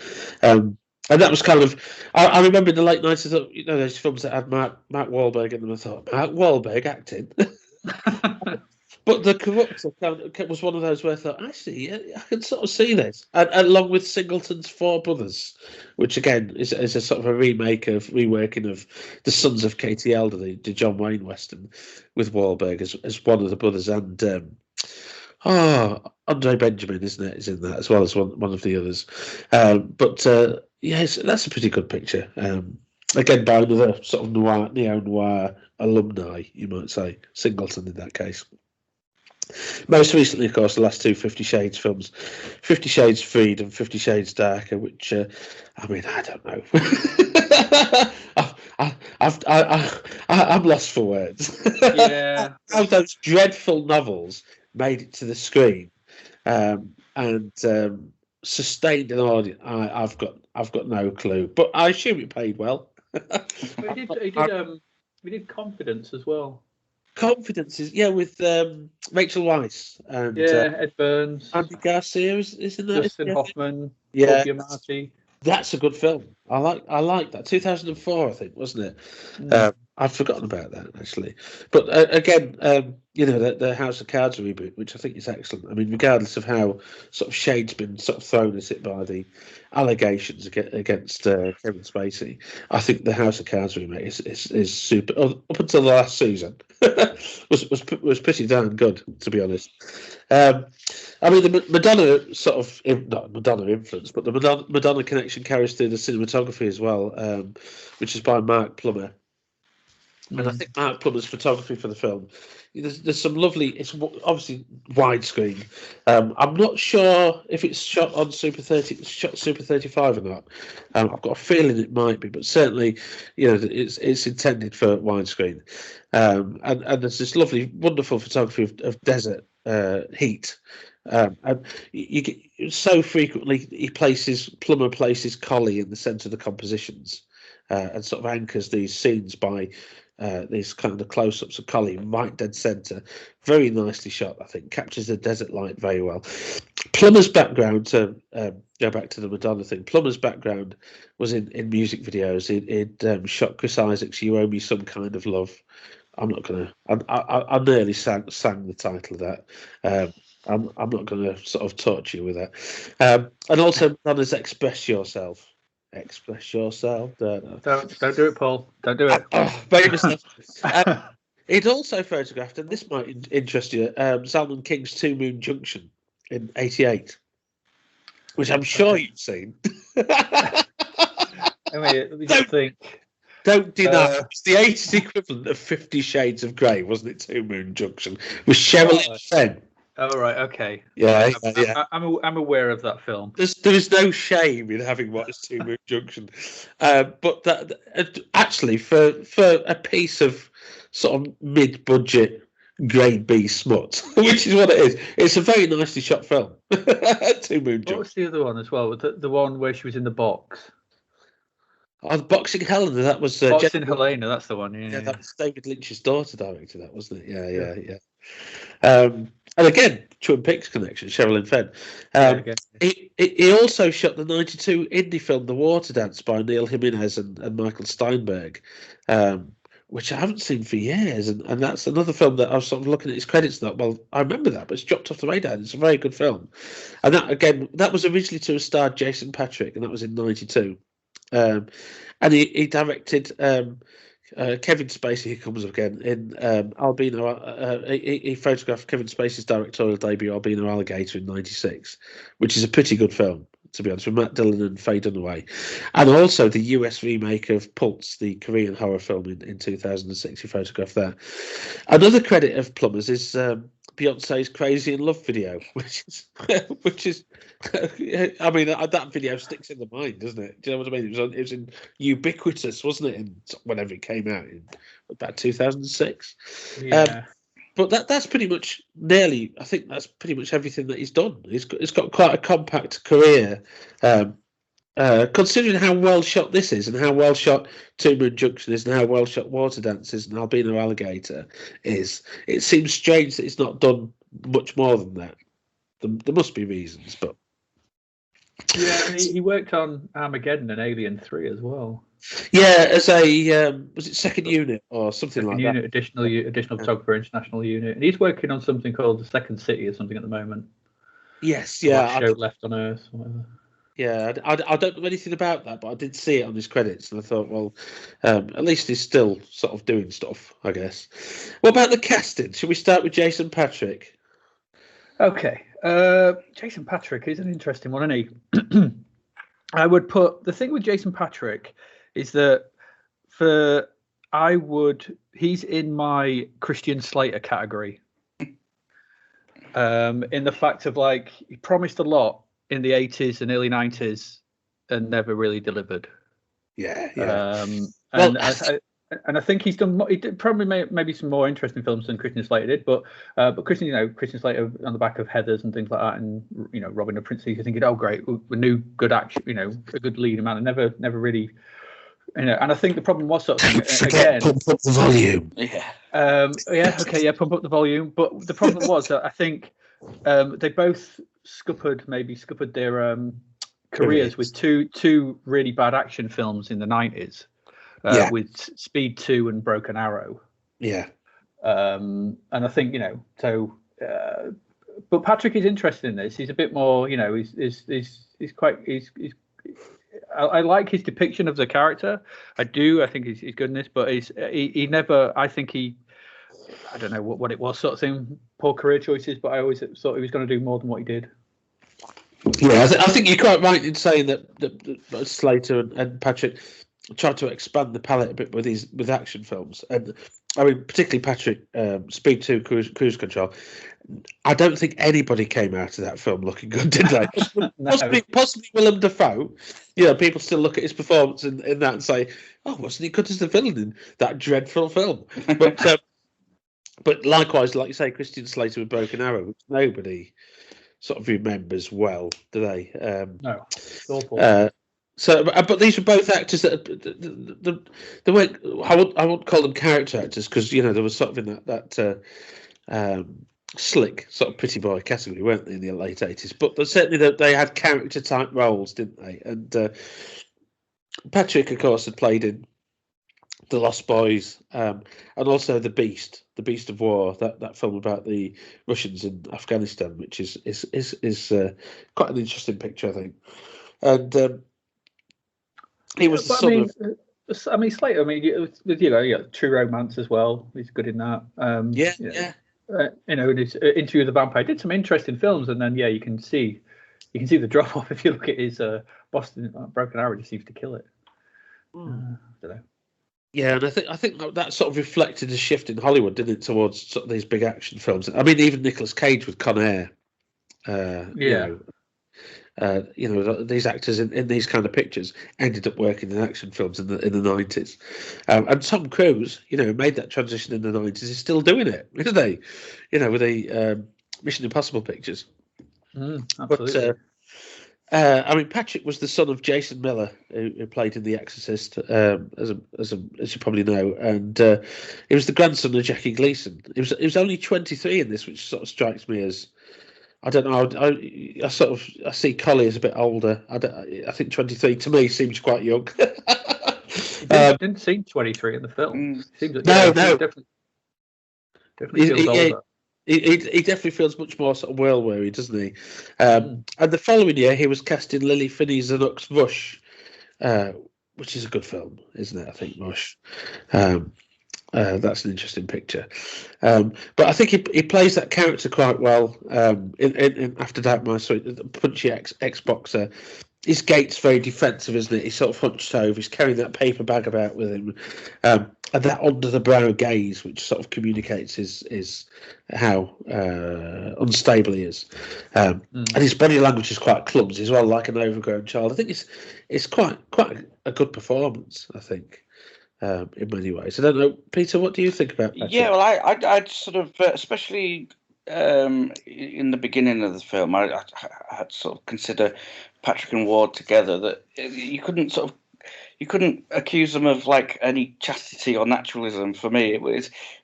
Speaker 6: And that was kind of, I remember in the late 90s, I thought, those films that had Mark Wahlberg in them, I thought, Mark Wahlberg acting? But The Corruptor was one of those where I thought, actually, I can sort of see this. And along with Singleton's Four Brothers, which again is a sort of a reworking of The Sons of Katie Elder, the John Wayne Western, with Wahlberg as one of the brothers. And Andre Benjamin, isn't it, is in that, as well as one of the others. Yes, that's a pretty good picture. Again, by another sort of neo-noir alumni, you might say, Singleton in that case. Most recently, of course, the last two 50 Shades films, 50 Shades Freed and 50 Shades Darker, which, I mean, I don't know. I'm lost for words.
Speaker 7: Yeah.
Speaker 6: How those dreadful novels made it to the screen and sustained an audience, I've got no clue. But I assume it paid well.
Speaker 7: We did Confidence as well.
Speaker 6: Confidence is with Rachel Weisz and
Speaker 7: Ed Burns,
Speaker 6: Andy Garcia isn't that
Speaker 7: Dustin Hoffman,
Speaker 6: yeah,
Speaker 7: Paul Giamatti.
Speaker 6: That's a good film. I like that. 2004, I think, wasn't it? I've forgotten about that actually. But again, the House of Cards reboot, which I think is excellent. I mean, regardless of how sort of shade's been sort of thrown at it by the allegations against Kevin Spacey, I think the House of Cards remake is super. Up until the last season, was pretty darn good, to be honest. I mean, the Madonna not Madonna influence, but the Madonna connection carries through the cinematography as well, which is by Mark Plummer. And I think Mark Plummer's photography for the film, there's some lovely. It's obviously widescreen. I'm not sure if it's shot on Super 35 or not. I've got a feeling it might be, but certainly, it's intended for widescreen. And there's this lovely, wonderful photography of desert heat. And you get so frequently Plummer places Collie in the centre of the compositions, and sort of anchors these scenes by these kind of close-ups of Collie right dead centre. Very nicely shot, I think. Captures the desert light very well. Plummer's background, to go back to the Madonna thing, Plummer's background was in music videos. He'd shot Chris Isaac's "You Owe Me Some Kind of Love." I'm not gonna. I nearly sang the title of that. I'm not going to sort of torture you with that. And also Madonna's "Express Yourself." Express yourself.
Speaker 7: Don't do it, Paul. Don't do it.
Speaker 6: Famous stuff. It also photographed, and this might interest you, Salman King's Two Moon Junction in '88, which I'm sure you've seen.
Speaker 7: Let me just think.
Speaker 6: Don't deny. It's the 80s equivalent of 50 Shades of Grey, wasn't it? Two Moon Junction with Sherilyn Fenn.
Speaker 7: Oh right, okay.
Speaker 6: Yeah.
Speaker 7: I'm aware of that film.
Speaker 6: There is no shame in having watched Two Moon Junction, but that actually for a piece of sort of mid-budget grade B smut, which is what it is. It's a very nicely shot film. Two Moon Junction.
Speaker 7: What was the other one as well? The one where she was in the box.
Speaker 6: Oh, the Boxing Helena. That was
Speaker 7: Boxing Helena. That's the one. Yeah,
Speaker 6: that was David Lynch's daughter directed that, wasn't it? Yeah. And again, Twin Peaks connection, Sherilyn Fenn. He also shot the '92 indie film The Water Dance by Neil Jimenez and Michael Steinberg, which I haven't seen for years. And that's another film that I was sort of looking at his credits and thought, well, I remember that, but it's dropped off the radar. It's a very good film. And that was originally to have starred Jason Patric, and that was in '92. And he directed Kevin Spacey, who comes up again in Albino. He photographed Kevin Spacey's directorial debut, Albino Alligator, in '96, which is a pretty good film, to be honest, with Matt Dillon and Faye Dunaway. And also the US remake of Pulse, the Korean horror film in 2006. He photographed that. Another credit of Plummer's is Beyonce's "Crazy in Love" video, which is I mean, that video sticks in the mind, doesn't it? Do you know what I mean? It was in ubiquitous, wasn't it? Whenever it came out in about 2006.
Speaker 7: Yeah.
Speaker 6: But that's pretty much nearly. I think that's pretty much everything that he's done. He's got quite a compact career. Considering how well shot this is, and how well shot Two Moon Junction is, and how well shot Water Dance is, and Albino Alligator is, it seems strange that he's not done much more than that. There must be reasons, but
Speaker 7: yeah, and he worked on Armageddon and Alien 3 as well.
Speaker 6: Yeah, as a was it second unit or something
Speaker 7: second
Speaker 6: like
Speaker 7: unit,
Speaker 6: that?
Speaker 7: Additional photographer, international unit, and he's working on something called The Second City or something at the moment.
Speaker 6: Yes, yeah.
Speaker 7: Show Left on Earth. Or whatever.
Speaker 6: Yeah, I don't know anything about that, but I did see it on his credits, and I thought, well, at least he's still sort of doing stuff, I guess. What about the casting? Should we start with Jason Patric?
Speaker 7: Okay, Jason Patric is an interesting one, isn't he? I would put the thing with Jason Patric is that he's in my Christian Slater category. in the fact of like he promised a lot in the 80s and early 90s and never really delivered.
Speaker 6: Yeah.
Speaker 7: And I think he's done. He did probably maybe some more interesting films than Christian Slater did, but Christian Slater on the back of Heathers and things like that, and Robin Hood, Prince, you're thinking, oh great, we knew good action, a good leading man, and never really, and I think the problem was sort of again,
Speaker 6: pump up the volume.
Speaker 7: Pump up the volume. But the problem was that I think they both scuppered their careers with two really bad action films in the 90s. With Speed 2 and Broken Arrow.
Speaker 6: Yeah.
Speaker 7: And I think, but Patric is interested in this. He's a bit more, I like his depiction of the character. I think he's good in this, but he never, I don't know what it was sort of thing, poor career choices, but I always thought he was going to do more than what he did.
Speaker 6: Yeah, I think you're quite right in saying that Slater and Patric tried to expand the palette a bit with action films, and I mean particularly Patric, Speed 2, Cruise Control. I don't think anybody came out of that film looking good, did they?
Speaker 7: No.
Speaker 6: Possibly Willem Dafoe. People still look at his performance in that and say, "Oh, wasn't he good as the villain in that dreadful film?" But likewise, like you say, Christian Slater with Broken Arrow, which nobody sort of remembers well, do they?
Speaker 7: No, it's awful.
Speaker 6: But these were both actors that they weren't. I won't call them character actors because they were sort of in that slick sort of pretty boy category, weren't they, in the late 80s? But certainly they had character type roles, didn't they? And Patric, of course, had played in The Lost Boys and also The Beast of War, that film about the Russians in Afghanistan, which is quite an interesting picture, I think. And he was Slater. With
Speaker 7: True Romance as well. He's good in that.
Speaker 6: Yeah.
Speaker 7: In his Interview with the Vampire, did some interesting films, and then you can see the drop off if you look at his Boston Broken Arrow. Just seems to kill it. I don't know.
Speaker 6: Yeah, and I think that sort of reflected a shift in Hollywood, didn't it, towards sort of these big action films. I mean, even Nicolas Cage with Con Air. These actors in these kind of pictures ended up working in action films in the 90s, and Tom Cruise, who made that transition in the 90s, is still doing it, isn't they? With the Mission Impossible pictures.
Speaker 7: Absolutely.
Speaker 6: But I mean, Patric was the son of Jason Miller, who played in The Exorcist, as you probably know, and he was the grandson of Jackie Gleason. He was only 23 in this, which sort of strikes me as, I don't know. I see Collie as a bit older. I think 23 to me seems quite young.
Speaker 7: He didn't seem 23 in the film.
Speaker 6: No.
Speaker 7: Definitely feels older.
Speaker 6: He definitely feels much more sort of well-weary, doesn't he? And the following year, he was cast in Lily Finney Zanuck's Rush, which is a good film, isn't it? I think Rush. That's an interesting picture, but I think he plays that character quite well. In After Dark, the punchy ex-boxer. His gait's very defensive, isn't it? He's sort of hunched over. He's carrying that paper bag about with him, and that under the brow gaze, which sort of communicates his how unstable he is. And his body language is quite clumsy as well, like an overgrown child. I think it's quite a good performance, I think. In many ways. I don't know, Peter, what do you think about that?
Speaker 8: Yeah, well, I'd sort of, especially in the beginning of the film, I had sort of consider Patric and Ward together, that you couldn't accuse them of like any chastity or naturalism. For me,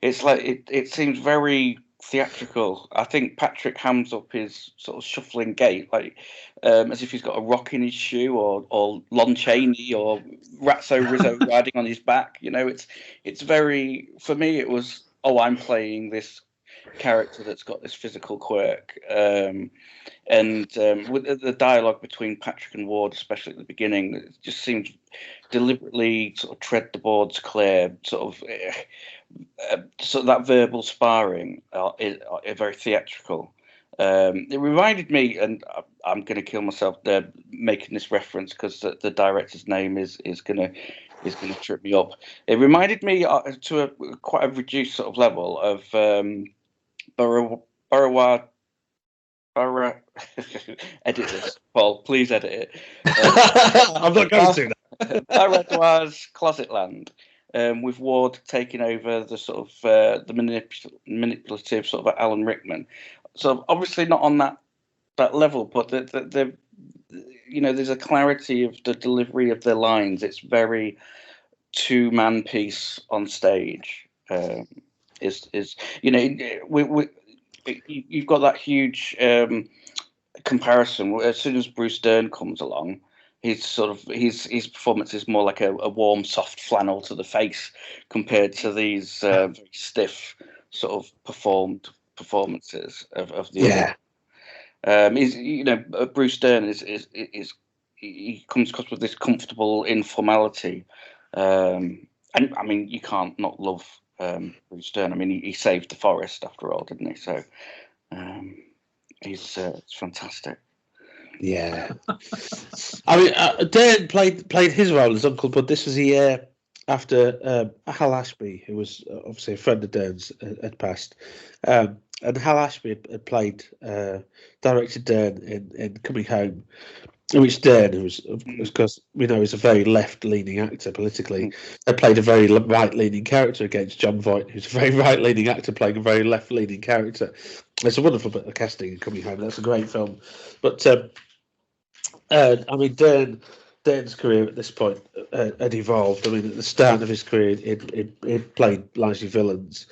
Speaker 8: it's like it seems very theatrical. I think Patric hams up his sort of shuffling gait, like as if he's got a rock in his shoe, or Lon Chaney or Ratso Rizzo riding on his back. It's very, for me, it was, I'm playing this character that's got this physical quirk, and with the dialogue between Patric and Ward, especially at the beginning, it just seems deliberately sort of tread the boards clear, sort of that verbal sparring is very theatrical. It reminded me, and I'm going to kill myself there making this reference because the director's name is going to trip me up. It reminded me to quite a reduced sort of level of Burawar edit this, Paul. Please edit it.
Speaker 6: I'm not going to.
Speaker 8: Barradois Closetland, with Ward taking over the sort of the manipulative sort of Alan Rickman. So obviously not on that level, but the there's a clarity of the delivery of their lines. It's very two-man piece on stage. You've got that huge comparison. As soon as Bruce Dern comes along, his performance is more like a warm, soft flannel to the face compared to these very stiff sort of performances of the. Bruce Dern is he comes across with this comfortable informality, and I mean you can't not love Bruce Dern. I mean he saved the forest after all, didn't he? So it's fantastic.
Speaker 6: Yeah, I mean Dern played his role as Uncle Bud. This was a year after Hal Ashby, who was obviously a friend of Dern's, had passed. And Hal Ashby had directed Dern in Coming Home, in which Dern, who was, of course, we know is a very left-leaning actor politically, had played a very right-leaning character against John Voight, who's a very right-leaning actor playing a very left-leaning character. It's a wonderful bit of casting in Coming Home. That's a great film. But, I mean, Dern's career at this point had evolved. I mean, at the start of his career, he'd played largely villains.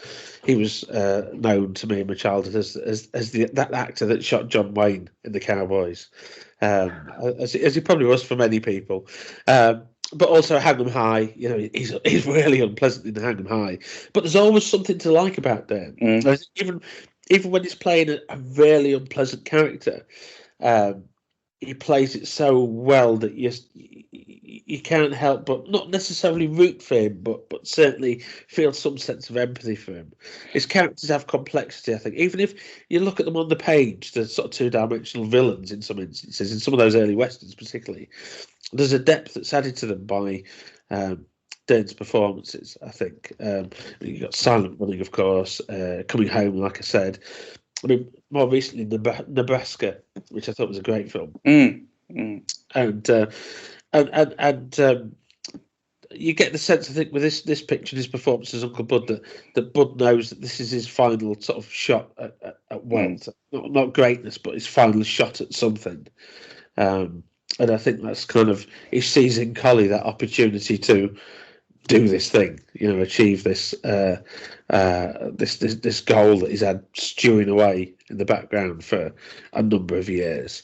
Speaker 6: He was known to me in my childhood as that actor that shot John Wayne in The Cowboys, as he probably was for many people. But also Hang 'Em High. He's really unpleasant in Hang 'Em High. But there's always something to like about Dern. Even when he's playing a really unpleasant character. He plays it so well that you can't help but not necessarily root for him, but certainly feel some sense of empathy for him. His characters have complexity, I think. Even if you look at them on the page, they're sort of two-dimensional villains in some instances, in some of those early westerns particularly. There's a depth that's added to them by Dern's performances, I think. You've got Silent Running, of course, Coming Home, like I said. I mean, more recently, Nebraska, which I thought was a great film, and you get the sense, I think, with this picture, his performance as Uncle Bud, that Bud knows that this is his final sort of shot at wealth, not greatness, but his final shot at something. And I think that's kind of, he sees in Collie that opportunity to do this thing, achieve this this goal that he's had stewing away in the background for a number of years.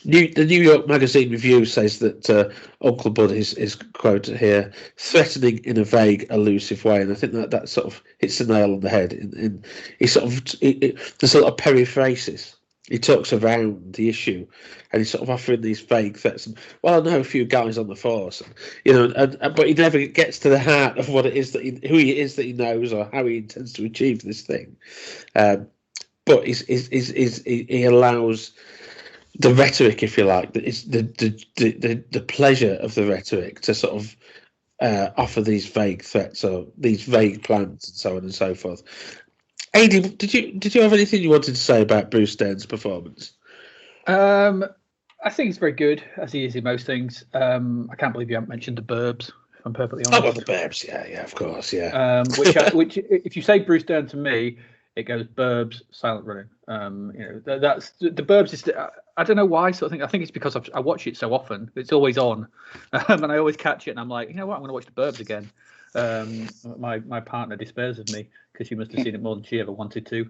Speaker 6: The New York Magazine review says that Uncle Bud is quoted here, threatening in a vague, elusive way, and I think that sort of hits the nail on the head. There's a lot of periphrasis. He talks around the issue, and he's sort of offering these vague threats. And, well, I know a few guys on the force, but he never gets to the heart of what it is who he is that he knows, or how he intends to achieve this thing. But he allows the rhetoric, if you like, the pleasure of the rhetoric to sort of offer these vague threats or these vague plans and so on and so forth. Adi, did you have anything you wanted to say about Bruce Dern's performance?
Speaker 7: I think he's very good, as he is in most things. I can't believe you haven't mentioned The Burbs, if I'm perfectly honest.
Speaker 6: Oh, well, The Burbs, yeah, of course, yeah.
Speaker 7: Which, if you say Bruce Dern to me, it goes Burbs, Silent Running. That's The Burbs is. I don't know why. So I think it's because I watch it so often. It's always on, and I always catch it, and I'm like, you know what? I'm going to watch The Burbs again. My partner despairs of me because she must have seen it more than she ever wanted to.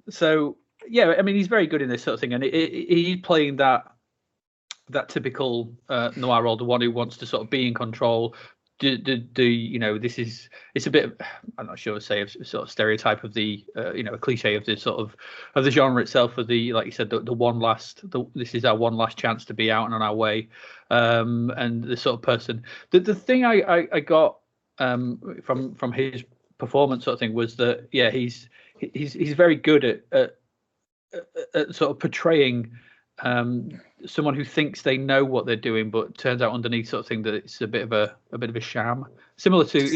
Speaker 7: So yeah, I mean, he's very good in this sort of thing, and he's playing that typical noir role, the one who wants to sort of be in control. It's a bit of, I'm not sure to say, a sort of stereotype of the a cliche of the sort of the genre itself, of the, like you said, this is our one last chance to be out and on our way, and the sort of person. The thing I got from his performance sort of thing was that he's very good at sort of portraying someone who thinks they know what they're doing, but turns out underneath sort of thing that it's a bit of a sham, similar to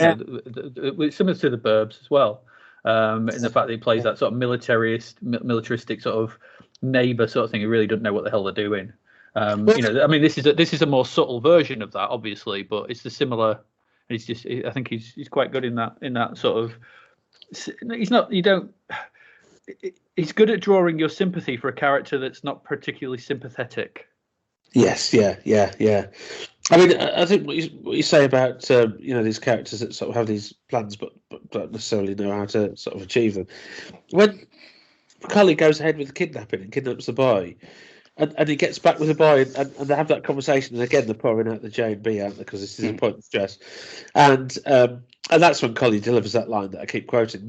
Speaker 7: similar to The Burbs as well. in the fact that he plays that sort of militaristic sort of neighbour sort of thing. He really doesn't know what the hell they're doing. I mean, this is a more subtle version of that, obviously, but it's the similar. I think he's quite good in that sort of. He's good at drawing your sympathy for a character that's not particularly sympathetic.
Speaker 6: Yes, yeah. I mean, I think what you say about these characters that sort of have these plans, but don't necessarily know how to sort of achieve them. When Cully goes ahead with the kidnapping and kidnaps the boy, and he gets back with the boy, and they have that conversation, and again they're pouring out the J and B, aren't they? Because this is a point of stress, and that's when Cully delivers that line that I keep quoting,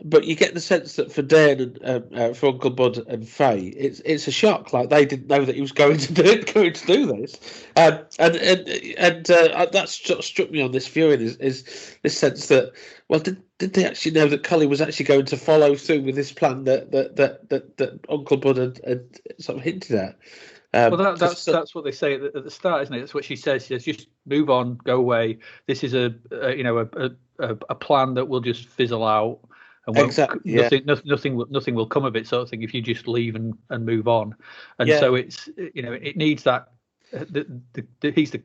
Speaker 6: But you get the sense that for Dern and for Uncle Bud and Faye, it's a shock. Like they didn't know that he was going to do this, and that sort of struck me on this viewing is this sense that did they actually know that Cully was actually going to follow through with this plan that Uncle Bud had sort of hinted at.
Speaker 7: Well, that's what they say at the start, isn't it? That's what she says. She says, "Just move on, go away. This is a plan that will just fizzle out." And
Speaker 6: exactly.
Speaker 7: Nothing will come of it, sort of thing. If you just leave and move on, and so it's it needs that. He's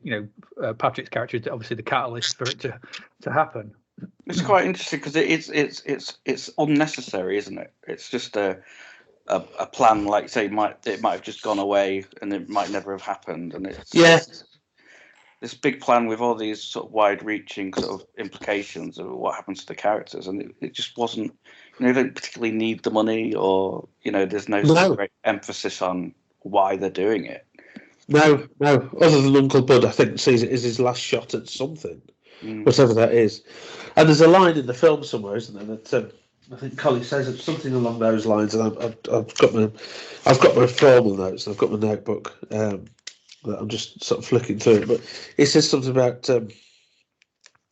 Speaker 7: Patric's character is obviously the catalyst for it to happen.
Speaker 8: It's quite interesting because it's unnecessary, isn't it? It's just a plan, like say, it might have just gone away and it might never have happened, and it's this big plan with all these sort of wide-reaching sort of implications of what happens to the characters, and it just wasn't. They don't particularly need the money, or there's no sort of great emphasis on why they're doing it. No.
Speaker 6: Other than Uncle Bud, I think sees it as his last shot at something, whatever that is. And there's a line in the film somewhere, isn't there? That I think Collie says something along those lines, and I've got my formal notes. I've got my notebook. I'm just sort of flicking through it, but it says something about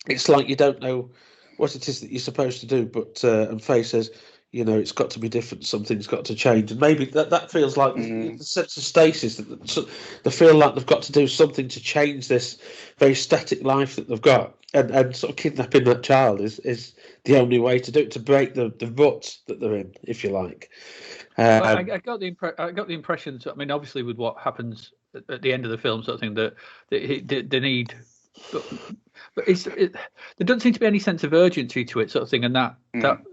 Speaker 6: it's like you don't know what it is that you're supposed to do, but and Faye says, it's got to be different. Something's got to change, and maybe that feels like the sense of stasis that they feel like they've got to do something to change this very static life that they've got, and sort of kidnapping that child is the only way to do it, to break the rut that they're in, if you like.
Speaker 7: I got the impression. I mean, obviously, with what happens at the end of the film, sort of thing, that they need, but there doesn't seem to be any sense of urgency to it, sort of thing, and that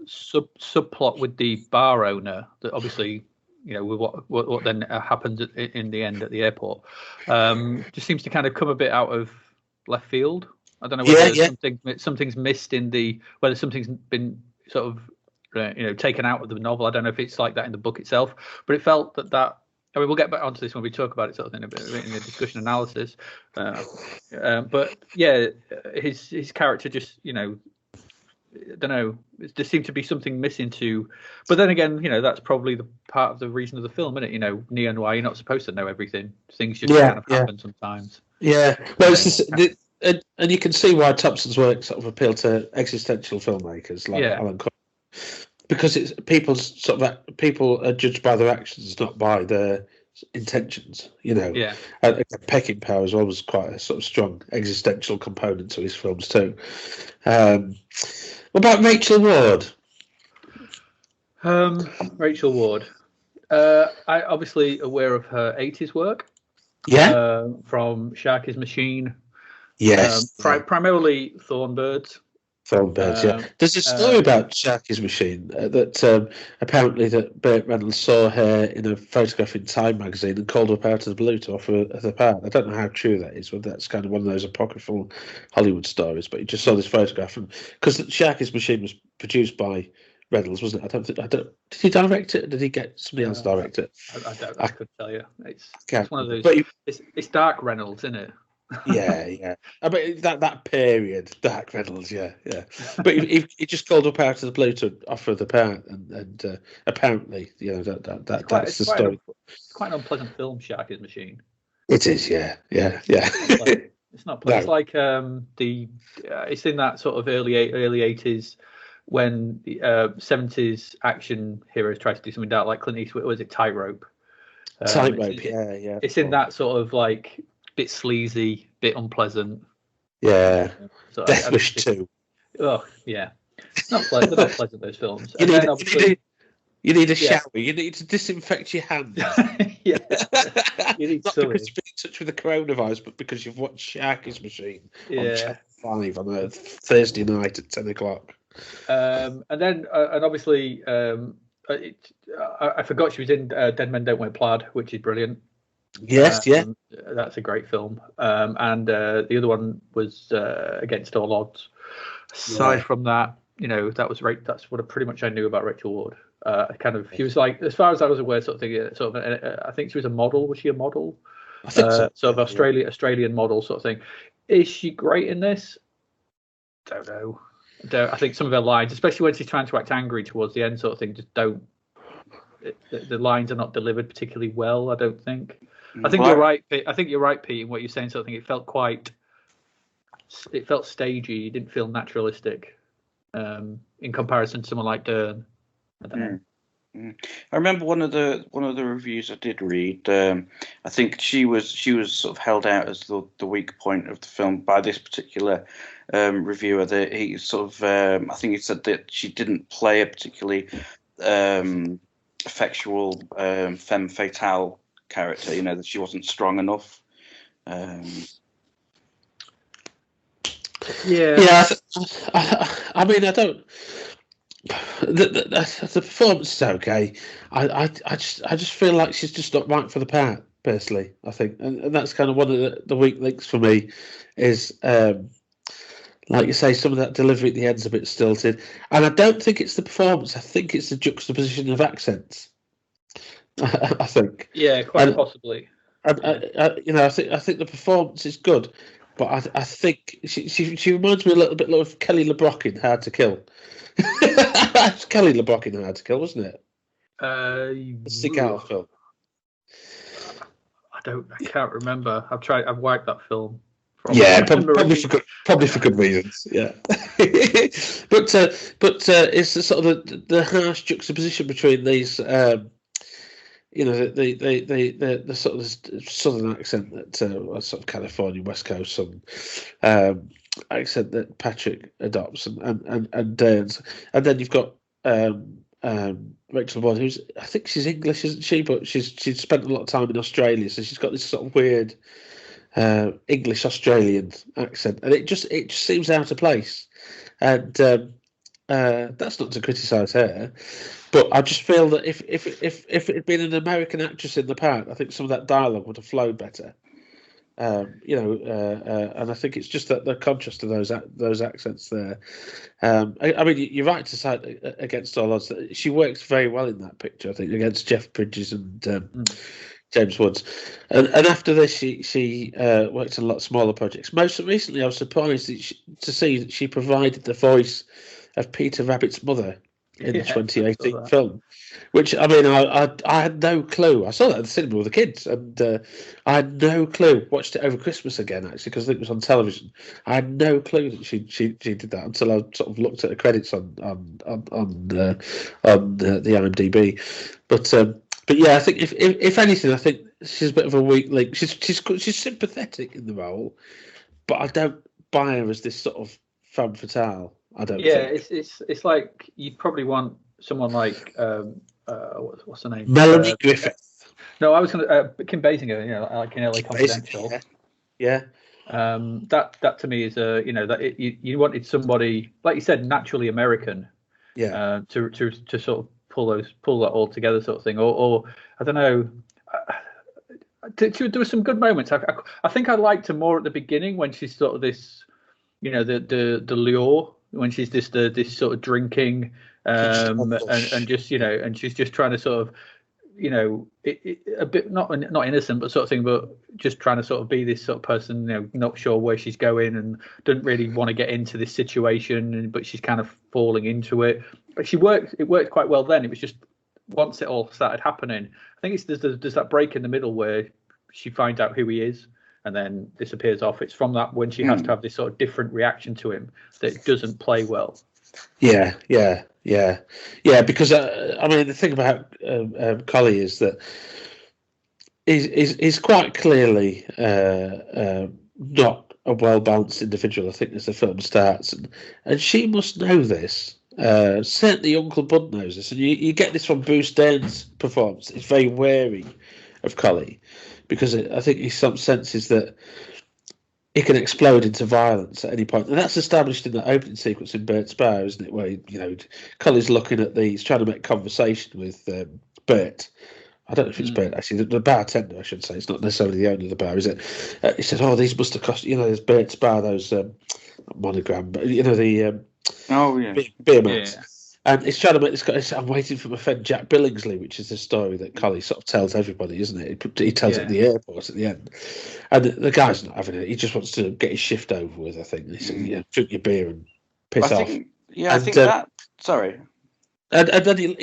Speaker 7: subplot with the bar owner, that obviously, with what then happens in the end at the airport, just seems to kind of come a bit out of left field. I don't know whether something's missed whether something's been sort of taken out of the novel. I don't know if it's like that in the book itself, but it felt that. I mean, we'll get back onto this when we talk about it, sort of thing, a bit in the discussion analysis. But yeah, his character just, I don't know. There seemed to be something missing too. But then again, that's probably the part of the reason of the film, isn't it? Neo-noir, you're not supposed to know everything. Things just kind of happen sometimes. Yeah.
Speaker 6: Well, and you can see why Thompson's work sort of appealed to existential filmmakers like Alan Cook. Because it's people are judged by their actions, not by their intentions. And Peckinpah as well was quite a sort of strong existential component to his films too. What about Rachel Ward?
Speaker 7: Rachel Ward. I obviously aware of her 80s work.
Speaker 6: Yeah.
Speaker 7: From Sharky's Machine.
Speaker 6: Yes.
Speaker 7: Primarily Thornbirds.
Speaker 6: There's a story about Sharky's Machine that apparently that Burt Reynolds saw her in a photograph in Time magazine and called up out of the blue to offer her the part. I don't know how true that is, whether that's kind of one of those apocryphal Hollywood stories, but he just saw this photograph, and because Sharky's Machine was produced by Reynolds, wasn't it? Did he direct it, or did he get somebody else direct it?
Speaker 7: I couldn't tell you. It's one of those. But it's Dark Reynolds, isn't it?
Speaker 6: Yeah. I mean that period, Dark Reynolds, yeah. But he just called up out of the blue to offer the part, and apparently, that's the story.
Speaker 7: It's quite an unpleasant film, Sharky's Machine.
Speaker 6: It is, yeah.
Speaker 7: It's not pleasant. It's like it's in that sort of early 80s when 70s action heroes try to do something dark, like Clint Eastwood. Was it Tightrope?
Speaker 6: Tightrope, yeah.
Speaker 7: It's in that sort of like bit sleazy, bit unpleasant.
Speaker 6: Yeah. Death Wish 2.
Speaker 7: Oh, yeah. They're not pleasant, those films.
Speaker 6: You
Speaker 7: And
Speaker 6: need,
Speaker 7: then obviously,
Speaker 6: you need a shower. You need to disinfect your hands.
Speaker 7: yeah, you need
Speaker 6: Not
Speaker 7: something.
Speaker 6: because you've been in touch with the coronavirus, but because you've watched Sharky's Machine on Channel 5 on a Thursday night at 10 o'clock.
Speaker 7: And then, and obviously, I forgot she was in Dead Men Don't Wear Plaid, which is brilliant.
Speaker 6: Yes,
Speaker 7: that's a great film. And the other one was Against All Odds. Aside from that, that was right. That's what pretty much I knew about Rachel Ward. She was like, as far as I was aware, sort of thing. I think she was a model. Was she a model?
Speaker 6: I think so.
Speaker 7: Sort of Australian model sort of thing. Is she great in this? Don't know. I think some of her lines, especially when she's trying to act angry towards the end, sort of thing, just don't. The lines are not delivered particularly well. I don't think. I think you're right. I think you're right, Pete, in what you're saying. Sort of thing. It felt stagey. It didn't feel naturalistic in comparison to someone like Dern. I don't know.
Speaker 8: I remember one of the reviews I did read. I think she was sort of held out as the weak point of the film by this particular reviewer. That he sort of I think he said that she didn't play a particularly effectual femme fatale character. That she wasn't strong enough.
Speaker 6: Yeah. I mean, I don't. The performance is okay. I just feel like she's just not right for the part, personally. I think, and that's kind of one of the weak links for me. Is like you say, some of that delivery at the end's a bit stilted, and I don't think it's the performance. I think it's the juxtaposition of accents. I think.
Speaker 7: Yeah, quite possibly.
Speaker 6: I think the performance is good, but I think she reminds me a little bit of Kelly LeBrock in Hard to Kill. It's Kelly LeBrock in Hard to Kill, wasn't it? The Seagal film.
Speaker 7: I can't remember. I've wiped that film.
Speaker 6: Probably for good reasons. Yeah, but it's the sort of the harsh juxtaposition between these. The sort of southern accent that sort of California West Coast accent that Patric adopts and Dern's, and then you've got Rachel Ward, who's, I think she's English, isn't she? But she's spent a lot of time in Australia, so she's got this sort of weird English Australian accent, and it just seems out of place. And that's not to criticise her, but I just feel that if it had been an American actress in the part, I think some of that dialogue would have flowed better. And I think it's just that the contrast to those accents there. I mean, you're right to say Against All Odds that she works very well in that picture. I think against Jeff Bridges and James Woods, and after this she worked on a lot smaller projects. Most recently, I was surprised to see that she provided the voice of Peter Rabbit's mother in the 2018 film, which, I mean, I had no clue. I saw that at the cinema with the kids, and I had no clue. Watched it over Christmas again, actually, because I think it was on television. I had no clue that she did that until I sort of looked at the credits on the IMDb. But yeah, I think if anything, I think she's a bit of a weak link. She's sympathetic in the role, but I don't buy her as this sort of femme fatale. I don't.
Speaker 7: Yeah, think. It's like you'd probably want someone like what's her name?
Speaker 6: Melanie Griffith.
Speaker 7: No, I was going to Kim Basinger. Like in LA Confidential.
Speaker 6: Yeah.
Speaker 7: That to me is you wanted somebody, like you said, naturally American.
Speaker 6: Yeah.
Speaker 7: To sort of pull that all together, sort of thing, or I don't know. There were some good moments. I think I liked her more at the beginning when she's sort of this, the lure, when she's this sort of drinking and just and she's just trying to sort of a bit not innocent but sort of thing, but just trying to sort of be this sort of person, not sure where she's going and doesn't really want to get into this situation, but she's kind of falling into it. But it worked quite well then. It was just once it all started happening, I think there's that break in the middle where she finds out who he is and then disappears off. It's from that when she has to have this sort of different reaction to him that doesn't play well.
Speaker 6: Yeah. Because I mean, the thing about Collie is that he's quite clearly not a well-balanced individual, I think, as the film starts, and she must know this. Certainly Uncle Bud knows this, and you get this from Bruce Dern's performance. He's very wary of Collie, because I think he senses that it can explode into violence at any point, and that's established in the opening sequence in Bert's bar, isn't it? Where Collie's looking at he's trying to make conversation with Bert. I don't know if it's Bert, actually. The bartender, I should say. It's not necessarily the owner of the bar, is it? He said, "Oh, these must have cost." There's Bert's bar, those monogram, but the beer mats. Yeah. And it's trying to make this guy. I'm waiting for my friend Jack Billingsley, which is the story that Collie sort of tells everybody, isn't it? He tells it at the airport at the end, and the guy's not having it. He just wants to get his shift over with. I think he said, drink your beer and piss off.
Speaker 8: I think that. Sorry.
Speaker 6: And then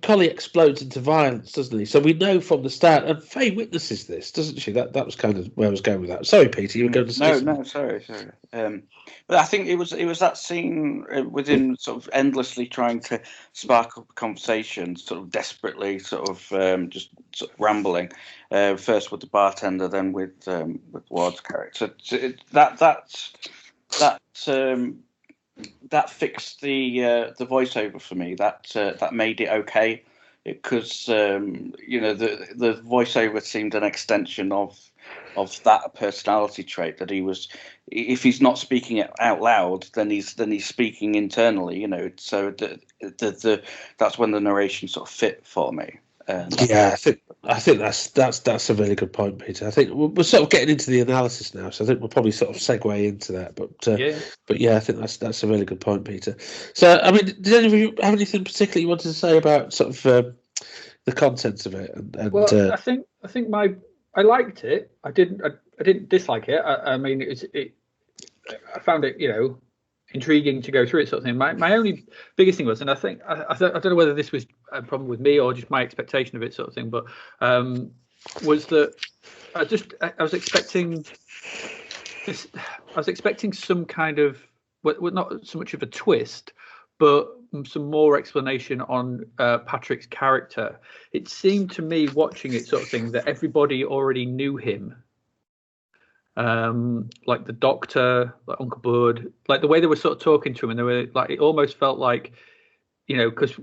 Speaker 6: Collie explodes into violence, doesn't he? So we know from the start, and Faye witnesses this, doesn't she? That was kind of where I was going with that. Sorry, Peter, you were going to say something.
Speaker 8: No, sorry. But I think it was that scene with him sort of endlessly trying to spark up a conversation, sort of desperately, just sort of rambling. First with the bartender, then with Ward's character. So that fixed the voiceover for me. That made it okay, because the voiceover seemed an extension of that personality trait, that he was, if he's not speaking it out loud, then he's speaking internally. So that's when the narration sort of fit for me.
Speaker 6: I think that's a really good point, Peter. I think we're sort of getting into the analysis now, so I think we'll probably sort of segue into that. But I think that's a really good point, Peter. So, I mean, did any of you have anything particularly you wanted to say about sort of the contents of it?
Speaker 7: Well, I think I liked it. I didn't dislike it. I mean, I found it, intriguing to go through it, sort of thing. My only biggest thing was, and I think I don't know whether this was a problem with me or just my expectation of it, sort of thing, but was that I was expecting this. I was expecting some kind of, well, not so much of a twist, but some more explanation on Patric's character. It seemed to me, watching it, sort of thing, that everybody already knew him. Like the doctor, like Uncle Bud, like the way they were sort of talking to him, and they were like, it almost felt like, because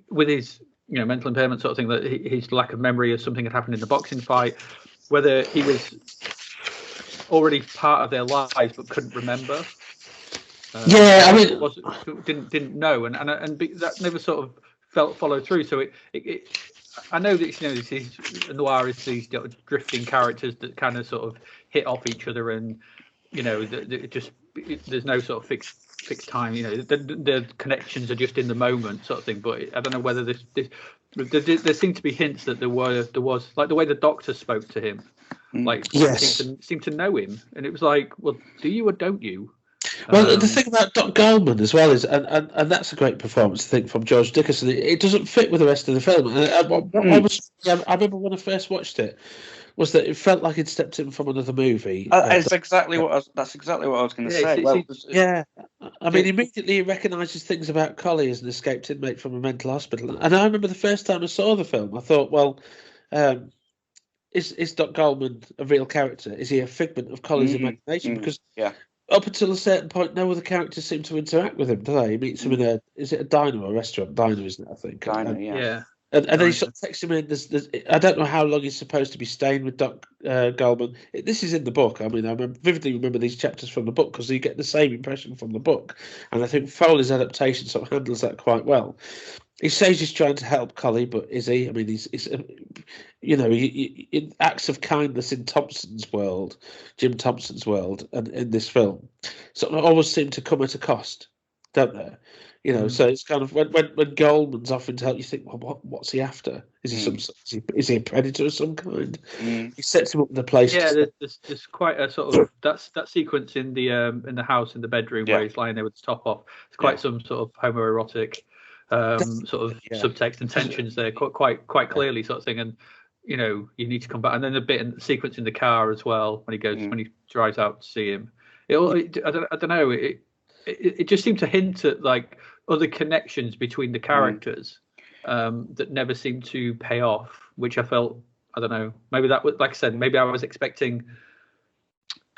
Speaker 7: with his mental impairment, sort of thing, that his lack of memory or something had happened in the boxing fight, whether he was already part of their lives but couldn't remember.
Speaker 6: I mean,
Speaker 7: didn't know, and that never sort of followed through. So it I know that this is noir, is these drifting characters that kind of sort of hit off each other, and there's no sort of fixed time. The connections are just in the moment, sort of thing. But I don't know whether there seemed to be hints that there was, like the way the doctor spoke to him, like seemed to know him, and it was like, well, do you or don't you?
Speaker 6: Well, the thing about Doc Goldman as well is, and that's a great performance, I think, from George Dickerson. It doesn't fit with the rest of the film. I remember when I first watched it, was that it felt like it stepped in from another movie.
Speaker 8: That's exactly what I was going to say.
Speaker 6: I mean, immediately he recognises things about Collie as an escaped inmate from a mental hospital. And I remember the first time I saw the film, I thought, well, is Doc Goldman a real character? Is he a figment of Collie's imagination? Because up until a certain point, no other characters seem to interact with him, do they? He meets him in is it a diner or a restaurant? Diner, isn't it, I think?
Speaker 8: Diner,
Speaker 6: And then he sort of texts him in. I don't know how long he's supposed to be staying with Doc Goldman. This is in the book. I mean, I vividly remember these chapters from the book, because you get the same impression from the book. And I think Foley's adaptation sort of handles that quite well. He says he's trying to help Collie, but is he? I mean, he's in acts of kindness in Thompson's world, Jim Thompson's world, and in this film, sort of always seem to come at a cost, don't they? So it's kind of when Goldman's offering to help, you think, well, what's he after? Is he is he a predator of some kind? He sets him up in the place.
Speaker 7: Yeah, there's quite a sort of that sequence in the house, in the bedroom, where he's lying there with his top off. It's quite some sort of homoerotic sort of subtext and tensions there, quite clearly, sort of thing. And you need to come back, and then a bit in the sequence in the car as well, when he drives out to see him. I don't know. It just seemed to hint at like other connections between the characters that never seemed to pay off, which I felt, I don't know, maybe that was, like I said, maybe I was expecting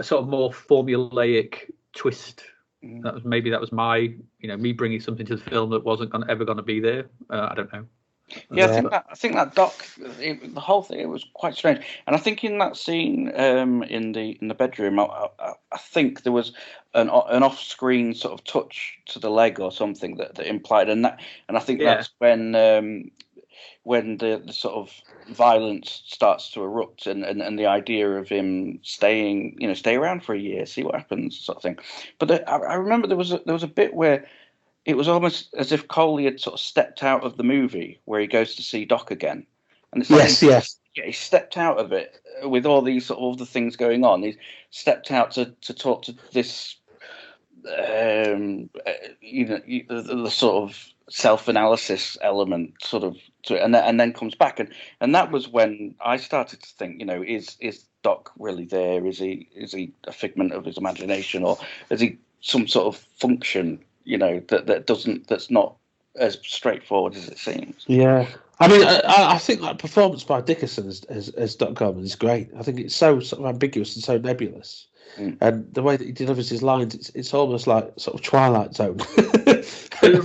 Speaker 7: a sort of more formulaic twist. That was my, me bringing something to the film that wasn't ever going to be there. I don't know.
Speaker 8: Yeah, I think that doc, the whole thing, it was quite strange. And I think in that scene in the bedroom, I think there was an off-screen sort of touch to the leg or something that implied, and I think that's when the sort of violence starts to erupt, and the idea of him stay around for a year, see what happens, sort of thing. But I remember there was a bit where it was almost as if Coley had sort of stepped out of the movie where he goes to see Doc again. And it's like he stepped out of it with all these sort of other things going on. He stepped out to talk to this, the sort of self-analysis element sort of to it, and then comes back. And that was when I started to think, is Doc really there? Is he a figment of his imagination, or is he some sort of function? That's not as straightforward as it seems.
Speaker 6: Yeah, I mean, I think that performance by Dickerson as Doc Coleman is great. I think it's so sort of ambiguous and so nebulous, and the way that he delivers his lines, it's almost like sort of Twilight Zone.
Speaker 7: It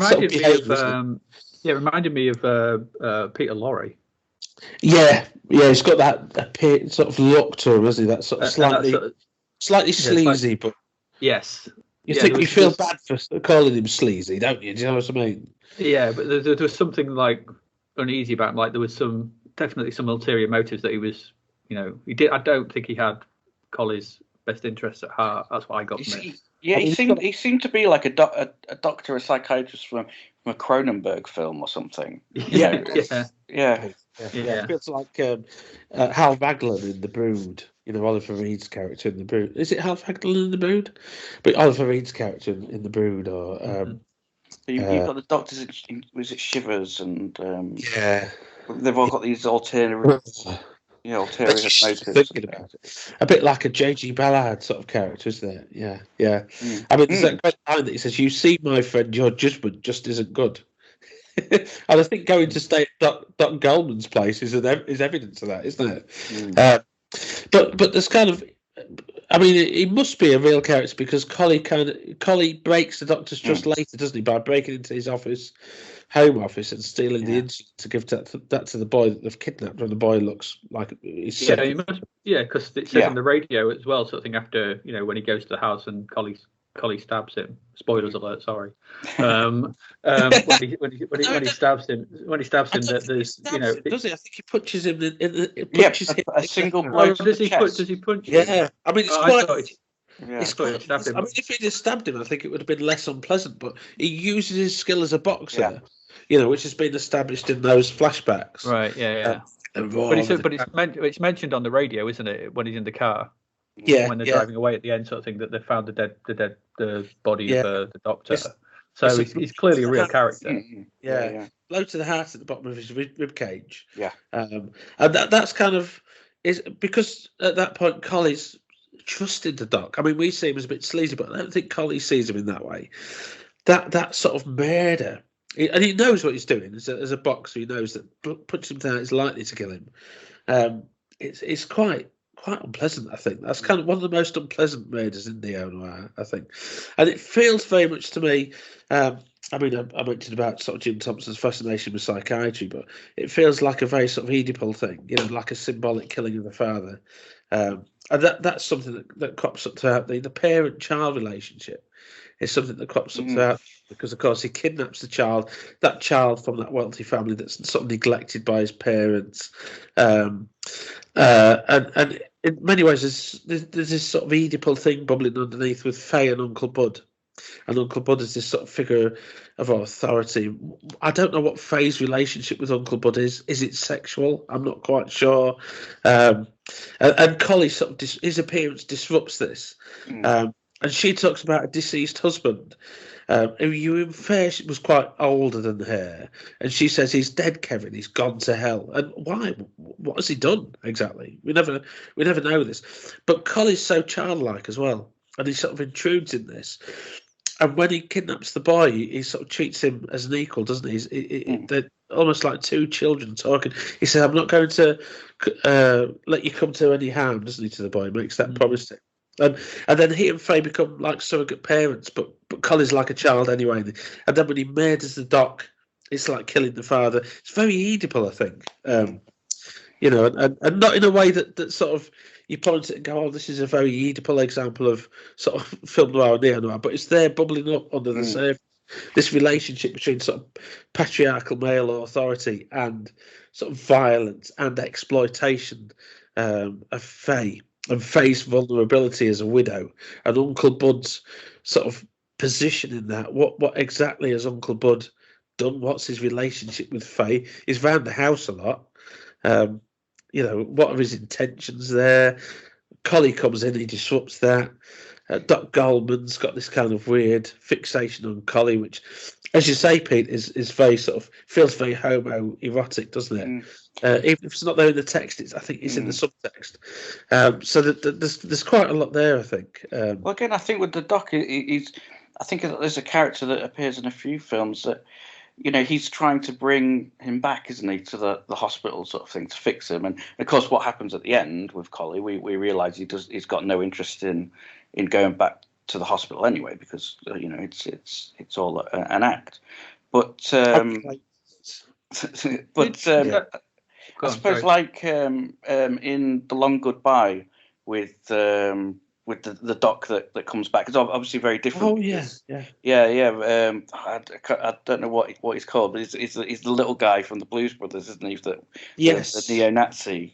Speaker 7: reminded me of Peter Lorre.
Speaker 6: Yeah, he's got that sort of look to him, hasn't he? That sort of slightly sleazy, but
Speaker 7: yes.
Speaker 6: You feel bad for calling him sleazy, don't you? Do you know what I mean?
Speaker 7: Yeah, but there was something like uneasy about him. Like there was definitely some ulterior motives that he was, he did. I don't think he had Colley's best interests at heart. That's what I got from it.
Speaker 8: Yeah, he seemed to be like a doctor, a psychiatrist from a Cronenberg film or something.
Speaker 6: Yeah.
Speaker 8: It
Speaker 6: feels like Hal Vaglen in The Brood. Oliver Reed's character in The Brood. Is it Hal Vaglen in The Brood? But Oliver Reed's character in The Brood, or
Speaker 8: you've got the doctors. Was it Shivers and they've all got these ulterior motives.
Speaker 6: A bit like a J.G. Ballard sort of character, isn't it? Yeah. I mean, there's that great line that he says, "You see, my friend, your judgment just isn't good." And I think going to stay at Doc Goldman's place is evidence of that, isn't it? But there's kind of, I mean, he must be a real character because Coley breaks the Doctor's trust later, doesn't he, by breaking into his home office and stealing the instrument to give that to the boy that they've kidnapped, when the boy looks like he's
Speaker 7: because it says on the radio as well, sort of thing, after when he goes to the house and Coley stabs him. Spoilers alert, sorry. When he stabs him, that there's
Speaker 6: does he? I think he punches him in the
Speaker 8: a single blow.
Speaker 7: Does he punch him?
Speaker 6: Yeah, I mean it's quite.
Speaker 7: I mean,
Speaker 6: if he'd have stabbed him, I think it would have been less unpleasant. But he uses his skill as a boxer, which has been established in those flashbacks.
Speaker 7: Right. Yeah. But it's mentioned on the radio, isn't it? When he's in the car.
Speaker 6: Yeah.
Speaker 7: When they're driving away at the end, sort of thing, that they found the body of the Doctor. So he's clearly a real character.
Speaker 6: Yeah. Blow to the heart at the bottom of his rib cage.
Speaker 8: Yeah.
Speaker 6: And that's kind of is because at that point Colley's trusted the Doc. I mean, we see him as a bit sleazy, but I don't think Colley sees him in that way. That sort of murder, and he knows what he's doing. As a boxer, he knows that punching him down is likely to kill him. It's quite unpleasant, I think. That's kind of one of the most unpleasant murders in neo-noir, I think. And it feels very much to me, I mentioned about sort of Jim Thompson's fascination with psychiatry, but it feels like a very sort of Oedipal thing, like a symbolic killing of the father. And that's something that crops up throughout the parent-child relationship. Is something that crops up throughout, because of course he kidnaps that child from that wealthy family that's sort of neglected by his parents, and in many ways there's this sort of Oedipal thing bubbling underneath with Faye and Uncle Bud, and Uncle Bud is this sort of figure of authority. I don't know what Faye's relationship with Uncle Bud is. Is it sexual? I'm not quite sure. And Colley sort of his appearance disrupts this. And she talks about a deceased husband, who you infer was quite older than her. And she says, he's dead, Kevin. He's gone to hell. And why? What has he done exactly? We never know this. But Colley's so childlike as well, and he sort of intrudes in this. And when he kidnaps the boy, he sort of treats him as an equal, doesn't he? They're almost like two children talking. He says, "I'm not going to let you come to any harm," doesn't he, to the boy? He makes that promise to him. And then he and Faye become like surrogate parents, but Collie's like a child anyway. And then when he murders the doc, it's like killing the father. It's very Oedipal, I think. You know, and not in a way that sort of you point it and go, oh, this is a very Oedipal example of sort of film noir or neo-noir, but it's there bubbling up under the surface. This relationship between sort of patriarchal male authority and sort of violence and exploitation of Faye, and Faye's vulnerability as a widow, and Uncle Bud's sort of position in that. What exactly has Uncle Bud done? What's his relationship with Faye? He's round the house a lot. You know, what are his intentions there? Collie comes in, he disrupts that. Doc Goldman's got this kind of weird fixation on Collie, which, as you say, Pete, is very sort of feels very homoerotic, doesn't it? Even if it's not there in the text, I think it's in the subtext. So there's quite a lot there, I think.
Speaker 8: Well, again, I think with the Doc, I think there's a character that appears in a few films that, you know, he's trying to bring him back, isn't he, to the hospital sort of thing to fix him. And of course, what happens at the end with Collie, we realise he's got no interest in going back to the hospital anyway, because you know it's all an act. But I suppose like in The Long Goodbye with the doc that comes back, it's obviously very different.
Speaker 6: Oh yeah.
Speaker 8: I don't know what he's called, but he's the little guy from the Blues Brothers, isn't he? The neo-Nazi.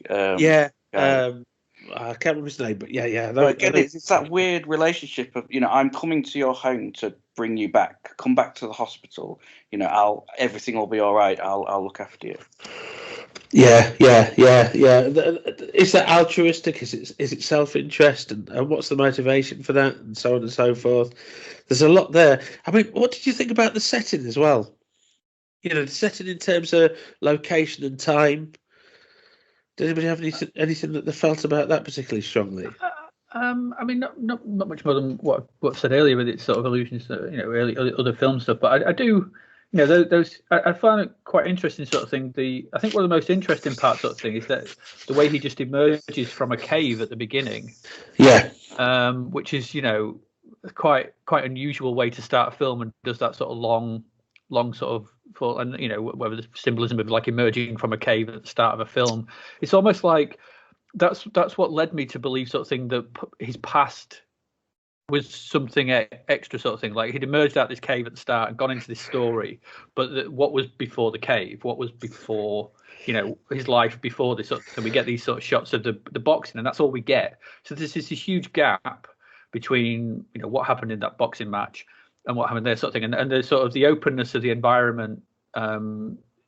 Speaker 6: I can't remember his name, but yeah.
Speaker 8: But again, it's that weird relationship of, you know, I'm coming to your home to bring you back. Come back to the hospital. You know, everything will be all right. I'll look after you.
Speaker 6: Yeah. Is that altruistic? Is it self-interest? And what's the motivation for that? And so on and so forth. There's a lot there. I mean, what did you think about the setting as well? You know, the setting in terms of location and time. Did anybody have anything that they felt about that particularly strongly?
Speaker 7: I mean, not much more than what I said earlier with its sort of allusions to, you know, early other film stuff. But I do, you know, those I find it quite interesting sort of thing. I think one of the most interesting parts sort of thing is that the way he just emerges from a cave at the beginning.
Speaker 6: Yeah.
Speaker 7: Which is, you know, quite unusual way to start a film, and does that sort of long sort of. And you know, whether the symbolism of like emerging from a cave at the start of a film, it's almost like that's what led me to believe sort of thing that his past was something extra sort of thing. Like he'd emerged out this cave at the start and gone into this story, but what was before the cave? What was before, you know, his life before this? Sort of thing? We get these sort of shots of the boxing, and that's all we get. So there's this huge gap between, you know, what happened in that boxing match and what happened there, sort of thing, and the sort of the openness of the environment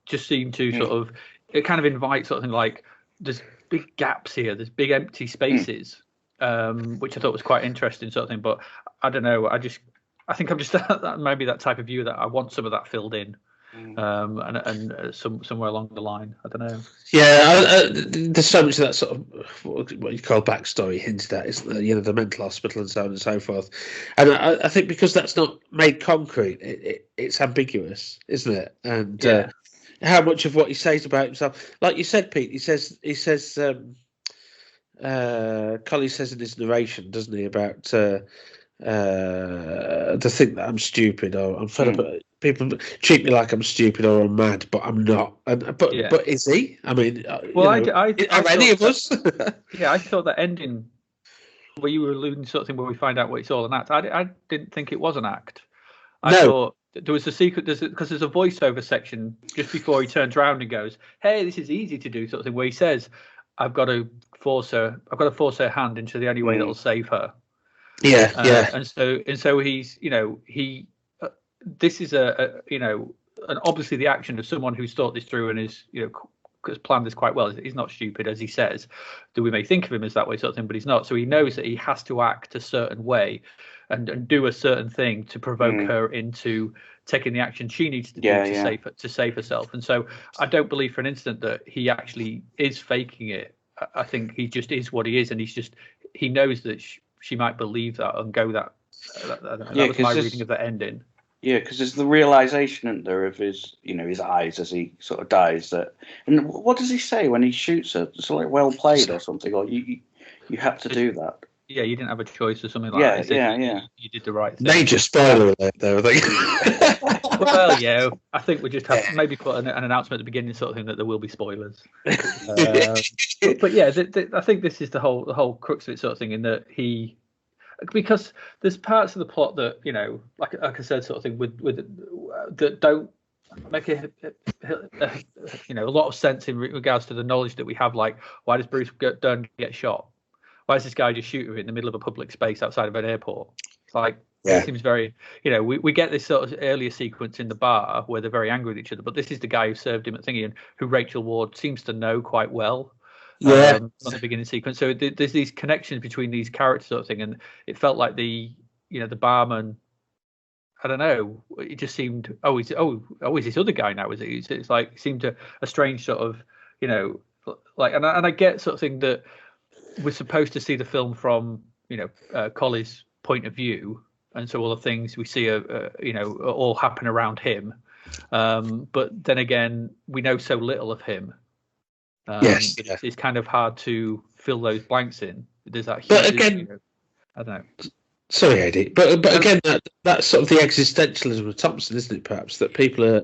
Speaker 7: just seemed to sort of, it kind of invites sort of thing like there's big gaps here, there's big empty spaces, which I thought was quite interesting sort of thing. But I don't know, I think I'm just maybe that type of view that I want some of that filled in. And somewhere along the line, I don't know.
Speaker 6: Yeah, there's so much of that sort of what you call backstory hinted at, isn't there? You know, the mental hospital and so on and so forth. And I think because that's not made concrete, it's ambiguous, isn't it? And how much of what he says about himself, like you said, Pete, he says, Collie says in his narration, doesn't he, about to think that I'm stupid or I'm fed up. People treat me like I'm stupid or I'm mad, but I'm not. But is he? I mean,
Speaker 7: well,
Speaker 6: I are any of us?
Speaker 7: Yeah, I thought that ending where you were alluding to sort of thing where we find out what it's all an act. I didn't think it was an act. I thought there was a secret, because there's a voiceover section just before he turns around and goes, "Hey, this is easy to do," sort of thing, where he says, I've got to force her hand into the only way that'll save her.
Speaker 6: Yeah.
Speaker 7: And so he's, you know, this is and obviously the action of someone who's thought this through and is, you know, has planned this quite well. He's not stupid, as he says. We may think of him as that way sort of thing, but he's not. So he knows that he has to act a certain way and do a certain thing to provoke her into taking the action she needs to do to save herself. And so I don't believe for an instant that he actually is faking it. I think he just is what he is, and he knows that she might believe that and go that. That was my reading of the ending.
Speaker 8: Yeah, because there's the realization, isn't there, of his eyes as he sort of dies. And what does he say when he shoots her? It's like, well played or something, or you have to do that.
Speaker 7: you didn't have a choice or something like that.
Speaker 8: Yeah.
Speaker 7: You did the right thing.
Speaker 6: Major spoiler alert there, I think.
Speaker 7: Well, yeah, I think we just have to maybe put an announcement at the beginning, sort of thing, that there will be spoilers. But yeah, I think this is the whole crux of it, sort of thing, in that because there's parts of the plot that, you know, like I said, sort of thing, with that don't make a lot of sense in regards to the knowledge that we have. Like, why does Bruce Dern get shot? Why is this guy just shooting in the middle of a public space outside of an airport? It's like, it seems very, you know, we get this sort of earlier sequence in the bar where they're very angry with each other, but this is the guy who served him at Thingy and who Rachel Ward seems to know quite well. On the beginning sequence. So there's these connections between these characters, sort of thing, and it felt like the barman, I don't know, it just seemed, is this other guy now? Is it? It's like, it seemed a strange sort of, you know, like, and I get sort of thing that we're supposed to see the film from, you know, Collie's point of view, and so all the things we see are all happen around him. But then again, we know so little of him. It's kind of hard to fill those blanks in. There's that.
Speaker 6: But again,
Speaker 7: you know, I don't know.
Speaker 6: Sorry, Eddie, but again, that's sort of the existentialism of Thompson, isn't it? Perhaps that people are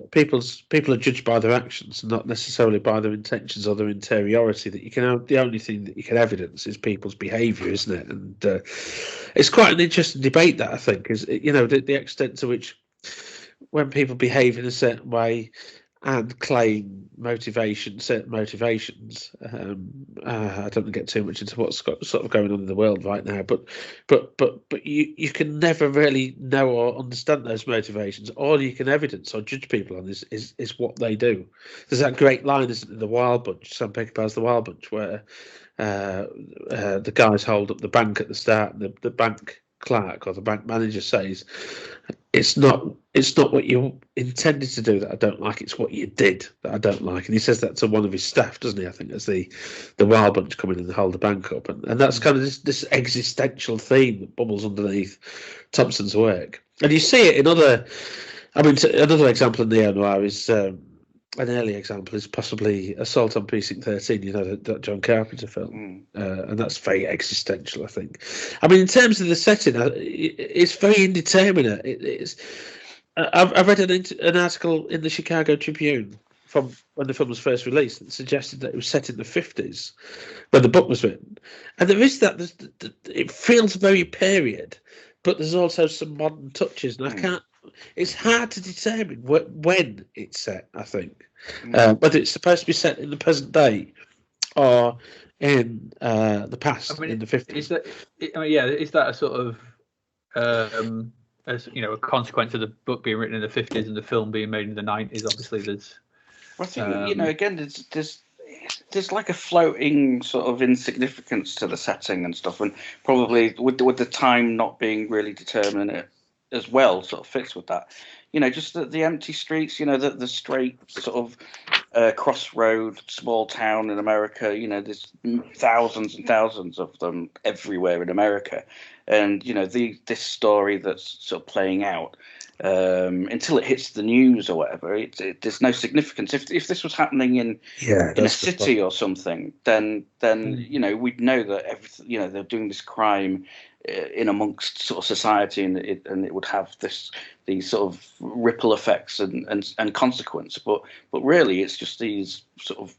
Speaker 6: judged by their actions, not necessarily by their intentions or their interiority. That the only thing that you can evidence is people's behaviour, isn't it? And it's quite an interesting debate, that, I think, is, you know, the extent to which, when people behave in a certain way and claim certain motivations. I don't want to get too much into what's sort of going on in the world right now, but you can never really know or understand those motivations. All you can evidence or judge people on is what they do. There's that great line, isn't it, in The Wild Bunch, Sam Peckinpah's The Wild Bunch, where the guys hold up the bank at the start, and the bank clerk or the bank manager says, it's not what you intended to do that I don't like, it's what you did that I don't like. And he says that to one of his staff, doesn't he? I think, as the Wild Bunch come in and hold the bank up, and that's kind of this existential theme that bubbles underneath Thompson's work. And you see it in another example of neo-noir is an early example is possibly Assault on Precinct 13, you know, that John Carpenter film. And that's very existential, I think. I mean, in terms of the setting, it's very indeterminate. I've read an article in the Chicago Tribune from when the film was first released that suggested that it was set in the 50s when the book was written. And there is that, it feels very period, but there's also some modern touches, and it's hard to determine when it's set, I think. Whether it's supposed to be set in the present day or in the past, in the 50s. Is
Speaker 7: that a sort of, as you know, a consequence of the book being written in the 50s and the film being made in the 90s? Obviously, there's...
Speaker 8: I think, you know, again, there's like a floating sort of insignificance to the setting and stuff, and probably with the time not being really determinate as well, sort of fits with that. You know, just the empty streets, you know, the straight sort of crossroad small town in America. You know, there's thousands and thousands of them everywhere in America, and you know, this story that's sort of playing out until it hits the news or whatever. There's no significance. If this was happening in a city or something, then you know, we'd know that everything. You know, they're doing this crime in amongst sort of society, and it would have these sort of ripple effects and consequence. But really, it's just these sort of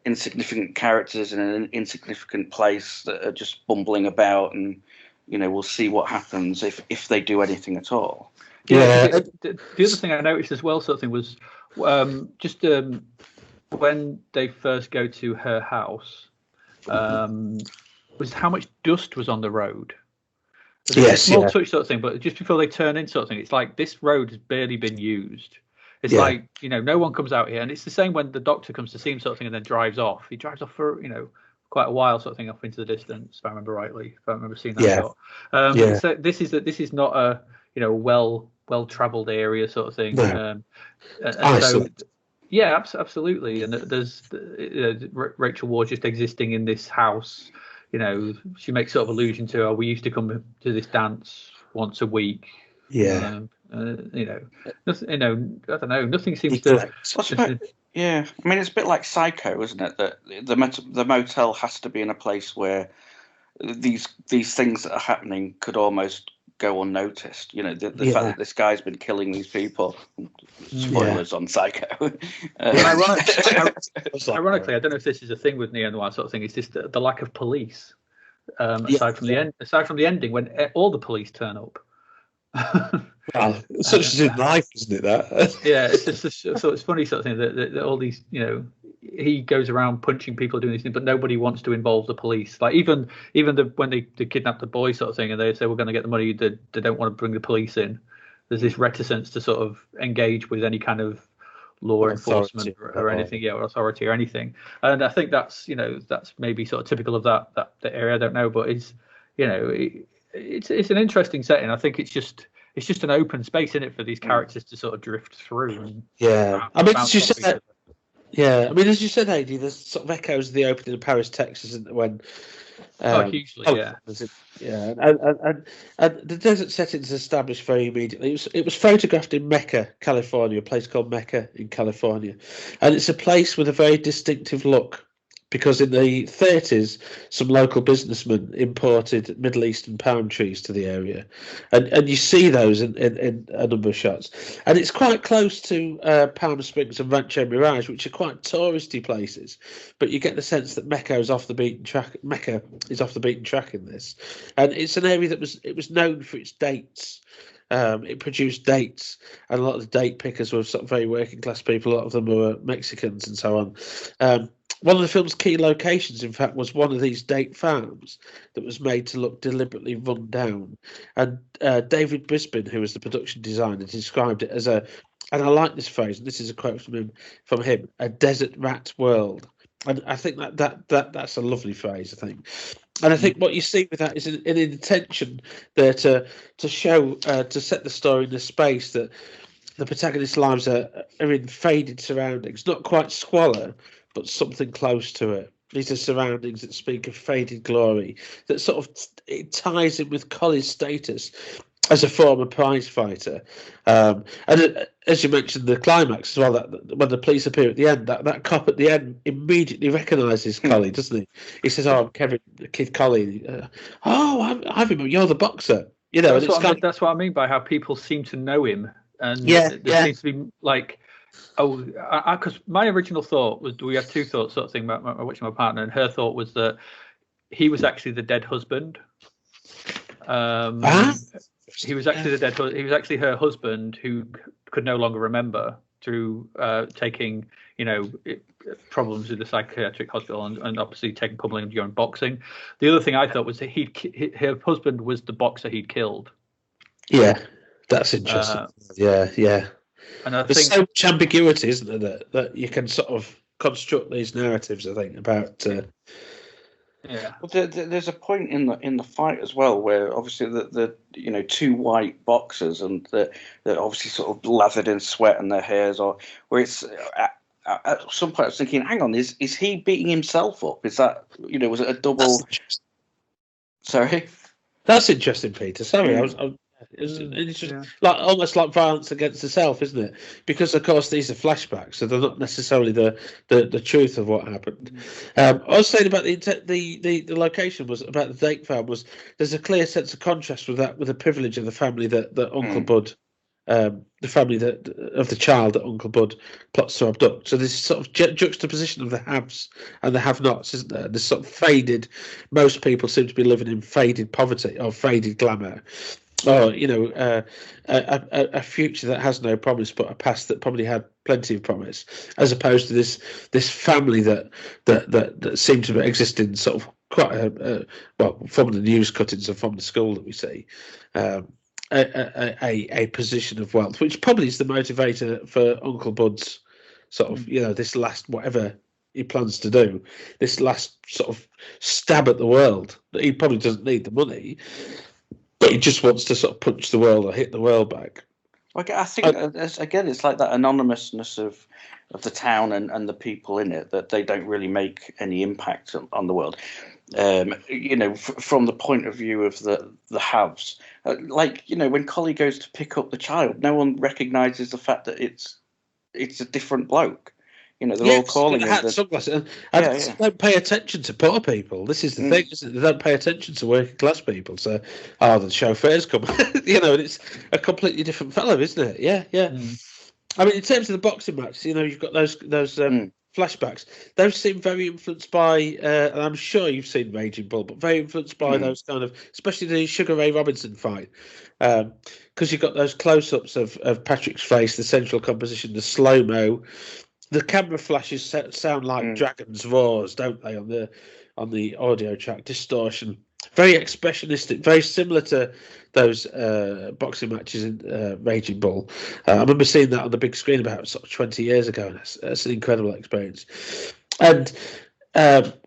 Speaker 8: insignificant characters in an insignificant place that are just bumbling about, and you know, we'll see what happens if they do anything at all.
Speaker 7: Yeah. The other thing I noticed as well, sort of thing, was when they first go to her house, was how much dust was on the road. It's a small touch sort of thing, but just before they turn in, sort of thing, it's like this road has barely been used. It's like, you know, no one comes out here, and it's the same when the doctor comes to see him, sort of thing, and then drives off. He drives off for, you know, quite a while, sort of thing, off into the distance, if I remember rightly. If I remember seeing that shot. So this is not a, you know, well-travelled area, sort of thing.
Speaker 6: No.
Speaker 7: Absolutely. And there's Rachel Ward just existing in this house. You know, she makes sort of allusion to, we used to come to this dance once a week.
Speaker 6: Yeah.
Speaker 7: You know, nothing, you know, I don't know. Nothing seems to.
Speaker 8: Yeah, I mean, it's a bit like Psycho, isn't it? That the motel has to be in a place where these things that are happening could almost go unnoticed. You know, the fact that this guy's been killing these people. Spoilers on Psycho.
Speaker 7: Ironically, I don't know if this is a thing with neo-noir sort of thing. It's just the lack of police. Aside from the ending, when all the police turn up.
Speaker 6: Well, such as in life, isn't it? That.
Speaker 7: Yeah, it's just so it's funny sort of thing that all these, you know, he goes around punching people, doing these things, but nobody wants to involve the police. Like even when they kidnap the boy sort of thing, and they say we're going to get the money, they don't want to bring the police in. There's this reticence to sort of engage with any kind of law enforcement or anything, or authority or anything. And I think that's maybe sort of typical of that area. I don't know, but it's an interesting setting. I think it's just an open space in it for these characters to sort of drift through.
Speaker 6: I mean, as you said, as you said, AD, there's sort of echoes of the opening of Paris, Texas, isn't there, when
Speaker 7: hugely, yeah.
Speaker 6: And the desert setting's established very immediately. It was photographed in Mecca, California, a place called Mecca in California, and it's a place with a very distinctive look. Because in the 30s, some local businessmen imported Middle Eastern palm trees to the area, and you see those in a number of shots. And it's quite close to Palm Springs and Rancho Mirage, which are quite touristy places. But you get the sense that Mecca is off the beaten track. Mecca is off the beaten track in this, and it's an area that was known for its dates. It produced dates, and a lot of the date pickers were sort of very working class people. A lot of them were Mexicans and so on. One of the film's key locations, in fact, was one of these date farms that was made to look deliberately run down. And David Brisbane, who was the production designer, described it as and I like this phrase, and this is a quote from him, a desert rat world. And I think that's a lovely phrase, I think. And I think what you see with that is an intention there to show, to set the story in a space that the protagonist's lives are in faded surroundings, not quite squalor, but something close to it. These are surroundings that speak of faded glory, that sort of it ties in with Collie's status as a former prize fighter. And as you mentioned, the climax as well, that when the police appear at the end, that cop at the end immediately recognises Collie, doesn't he? He says, "Oh, I'm Kevin, the kid Collie." I remember, you're the boxer. You know,
Speaker 7: that's what I mean by how people seem to know him, and there seems to be like. Because my original thought was, we have two thoughts sort of thing about watching my partner, and her thought was that he was actually the dead husband. He was actually he was actually her husband who could no longer remember through taking, problems with the psychiatric hospital and obviously taking pummeling during boxing. The other thing I thought was that her husband was the boxer he'd killed.
Speaker 6: Yeah, that's interesting. Yeah.
Speaker 7: And
Speaker 6: there's so much ambiguity, isn't there, that you can sort of construct these narratives, I think, about.
Speaker 8: Well, there's a point in the fight as well where obviously the two white boxers and they're obviously sort of lathered in sweat and their hairs, or where it's at some point I was thinking, hang on, is he beating himself up? Is that was it a double? Sorry,
Speaker 6: that's interesting, Peter. Sorry, it's just like almost like violence against the self, isn't it? Because of course these are flashbacks, so they're not necessarily the truth of what happened. I was saying about the location was about the date farm was there's a clear sense of contrast with that, with the privilege of the family that Uncle Bud, the family of the child that Uncle Bud plots to abduct. So there's sort of juxtaposition of the haves and the have-nots, isn't there? This sort of faded. Most people seem to be living in faded poverty or faded glamour. Or a future that has no promise, but a past that probably had plenty of promise, as opposed to this family that seemed to exist in sort of quite from the news cuttings and from the school that we see, a position of wealth, which probably is the motivator for Uncle Bud's sort of this last whatever he plans to do, this last sort of stab at the world. That he probably doesn't need the money. But he just wants to sort of punch the world or hit the world back.
Speaker 8: I think, again, it's like that anonymousness of the town and the people in it, that they don't really make any impact on the world. From the point of view of the haves. When Collie goes to pick up the child, no one recognises the fact that it's a different bloke. they're all calling him.
Speaker 6: Hat, sunglasses, and they don't pay attention to poor people. This is the thing, isn't it? They don't pay attention to working class people. So, the chauffeurs come, and it's a completely different fellow, isn't it? Yeah. I mean, in terms of the boxing match, you've got those flashbacks. Those seem very influenced by, and I'm sure you've seen Raging Bull, but very influenced by those kind of, especially the Sugar Ray Robinson fight. Because you've got those close-ups of Patric's face, the central composition, the slow-mo. The camera flashes sound like dragons' roars, don't they, on the audio track? Distortion. Very expressionistic, very similar to those boxing matches in Raging Bull. I remember seeing that on the big screen about sort of 20 years ago, and that's an incredible experience. And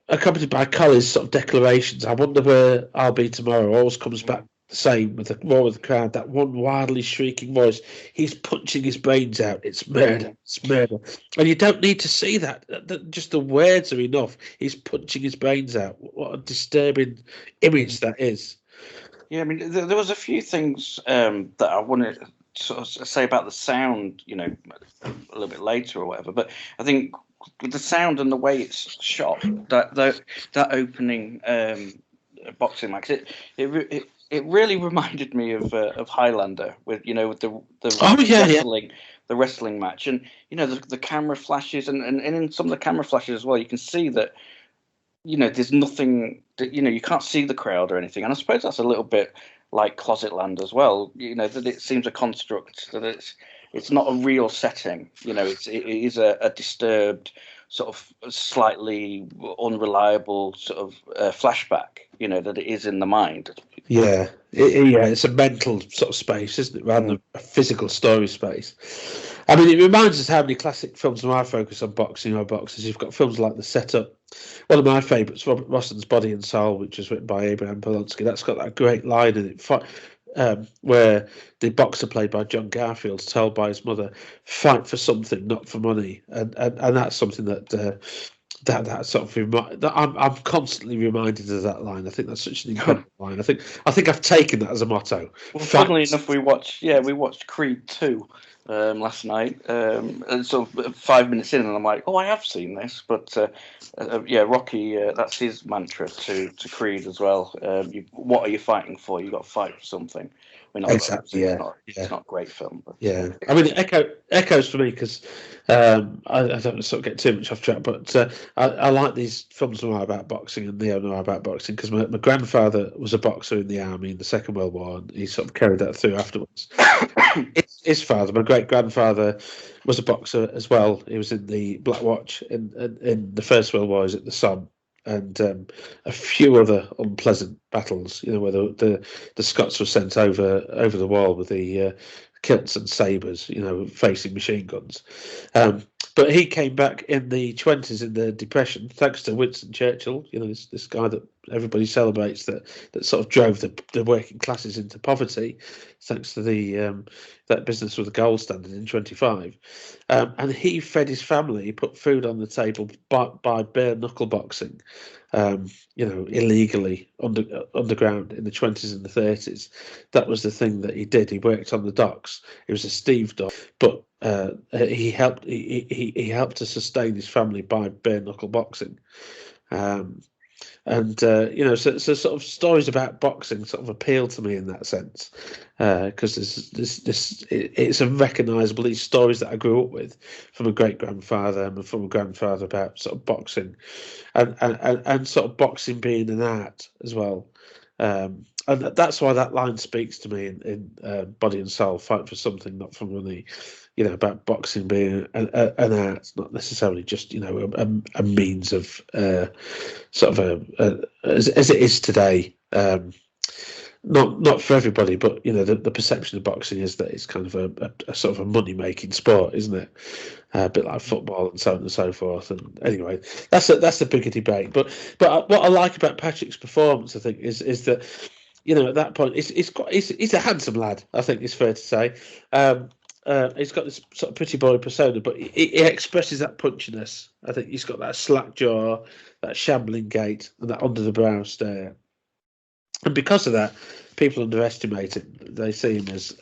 Speaker 6: accompanied by Collie's sort of declarations, I wonder where I'll be tomorrow, always comes back the same with the roar of the crowd, that one wildly shrieking voice. He's punching his brains out. It's murder. It's murder. And you don't need to see that. Just the words are enough. He's punching his brains out. What a disturbing image that is.
Speaker 8: Yeah, I mean, there was a few things that I wanted to sort of say about the sound, a little bit later or whatever. But I think with the sound and the way it's shot, that opening boxing match, it really reminded me of Highlander with the wrestling match, and the camera flashes and in some of the camera flashes as well, you can see that there's nothing that you can't see the crowd or anything, and I suppose that's a little bit like Closetland as well. That it seems a construct, that it's not a real setting. It is a disturbed, sort of slightly unreliable sort of flashback. That it is in the mind.
Speaker 6: Yeah, it's a mental sort of space, isn't it, rather than a physical story space. I mean, it reminds us how many classic films noir focus on boxing or boxers. You've got films like The Setup. One of my favourites, Robert Rosson's Body and Soul, which was written by Abraham Polonsky. That's got that great line in it, where the boxer played by John Garfield's told by his mother, "Fight for something, not for money," and that's something that sort of I'm constantly reminded of that line. I think that's such an incredible line. I think I've taken that as a motto.
Speaker 8: Well, funnily enough, we watched Creed 2 last night, and sort of 5 minutes in, and I'm like, I have seen this, but Rocky, that's his mantra to Creed as well. What are you fighting for? You got to fight for something. I mean,
Speaker 6: exactly.
Speaker 8: It's not a great film, but
Speaker 6: I mean, it echoes for me because I don't sort of get too much off track, but I like these films noir about boxing and neo-noir about boxing because my grandfather was a boxer in the army in the Second World War, and he sort of carried that through afterwards. His father, my great-grandfather, was a boxer as well. He was in the Black Watch in the First World War. He was at the Somme. And a few other unpleasant battles, where the Scots were sent over the wall with the kilts and sabres, facing machine guns. But he came back in the 20s in the Depression, thanks to Winston Churchill, this guy that everybody celebrates that sort of drove the working classes into poverty, thanks to that business with the gold standard in 25. And he fed his family, he put food on the table by bare knuckle boxing, illegally underground in the 20s and the 30s. That was the thing that he did. He worked on the docks. He was a stevedore, but he helped to sustain his family by bare knuckle boxing. So sort of stories about boxing sort of appeal to me in that sense, because it's a recognisable, these stories that I grew up with from a great grandfather and from a grandfather about sort of boxing, and sort of boxing being an art as well, and that's why that line speaks to me in Body and Soul, fight for something, not for money. About boxing being an art, not necessarily just a means of sort of as it is today. Not for everybody, but the perception of boxing is that it's kind of a sort of a money making sport, isn't it? A bit like football and so on and so forth. And anyway, that's a bigger debate. But what I like about Patric's performance, I think, is that at that point he's a handsome lad. I think it's fair to say. He's got this sort of pretty boy persona, but he expresses that punchiness. I think he's got that slack jaw, that shambling gait, and that under the brow stare. And because of that, people underestimate it. They see him as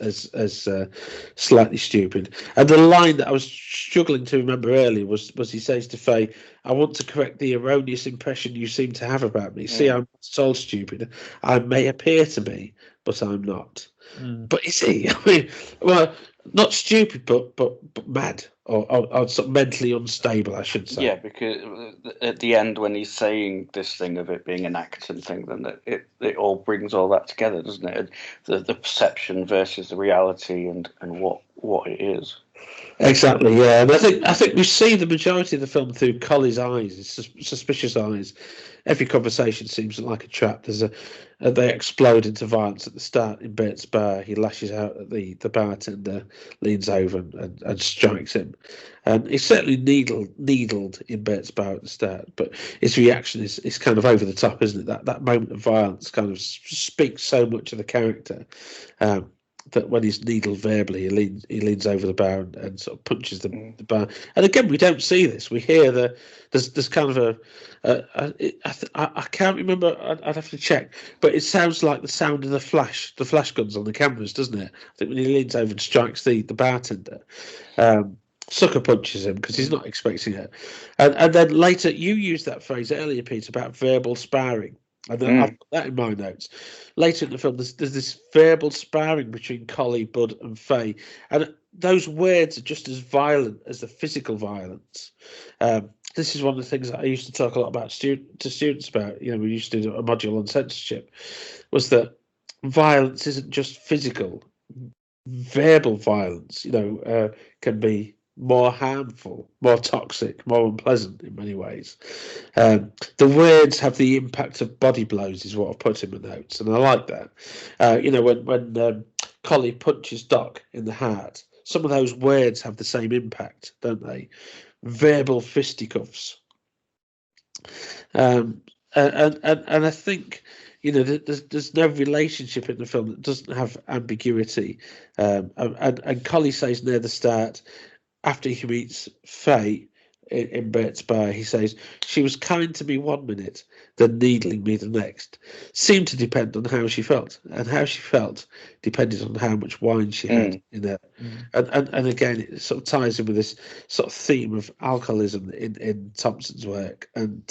Speaker 6: slightly stupid. And the line that I was struggling to remember earlier was he says to Faye, "I want to correct the erroneous impression you seem to have about me. See, I'm not all stupid. I may appear to be, but I'm not." But is he? I mean, well, not stupid, but mad or sort of mentally unstable, I should say.
Speaker 8: Yeah, because at the end, when he's saying this thing of it being an act and thing, then it all brings all that together, doesn't it? The perception versus the reality and what it is.
Speaker 6: Exactly, yeah, and I think we see the majority of the film through Collie's eyes, his suspicious eyes. Every conversation seems like a trap. They explode into violence at the start in Bert's bar. He lashes out at the bartender, leans over and strikes him. He's certainly needled in Bert's bar at the start, but his reaction is kind of over the top, isn't it? That moment of violence kind of speaks so much of the character. That when he's needled verbally, he leans over the bar and sort of punches the bar. And again, we don't see this. We hear there's kind of I can't remember. I'd have to check, but it sounds like the sound of the flash guns on the cameras, doesn't it? I think when he leans over and strikes the bartender, sucker punches him because he's not expecting it. And then later, you used that phrase earlier, Pete, about verbal sparring. And then I've got that in my notes. Later in the film, there's this verbal sparring between Collie, Bud, and Faye, and those words are just as violent as the physical violence. This is one of the things that I used to talk a lot about to students about. You know, we used to do a module on censorship. Was that violence isn't just physical? Verbal violence, can be more harmful, more toxic, more unpleasant in many ways. The words have the impact of body blows, is what I've put in my notes, and I like that. When Collie punches Doc in the heart, some of those words have the same impact, don't they? Verbal fisticuffs. And I think there's no relationship in the film that doesn't have ambiguity. And Collie says near the start, after he meets Faye in Bert's bar, he says, "She was kind to me one minute, then needling me the next. Seemed to depend on how she felt, and how she felt depended on how much wine she had in her." And again, it sort of ties in with this sort of theme of alcoholism in Thompson's work, and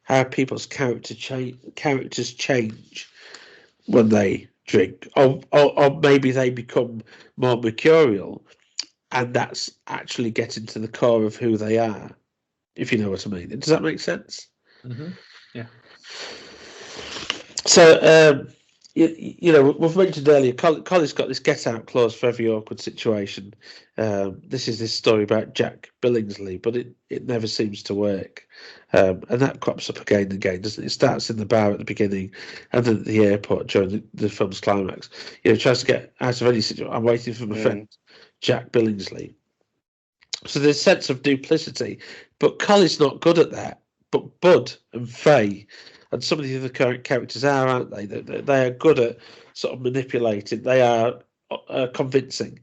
Speaker 6: how people's characters change when they drink, or maybe they become more mercurial, and that's actually getting to the core of who they are, if you know what I mean. Does that make sense?
Speaker 7: Yeah.
Speaker 6: So we've mentioned earlier, Collie's got this get out clause for every awkward situation. This is this story about Jack Billingsley, but it never seems to work. And that crops up again and again, doesn't it? It starts in the bar at the beginning and then at the airport during the film's climax. Tries to get out of any situation. I'm waiting for my friend Jack Billingsley. So there's a sense of duplicity, but Collie's not good at that. But Bud and Faye and some of the other characters are, aren't they? They are good at sort of manipulating. They are convincing,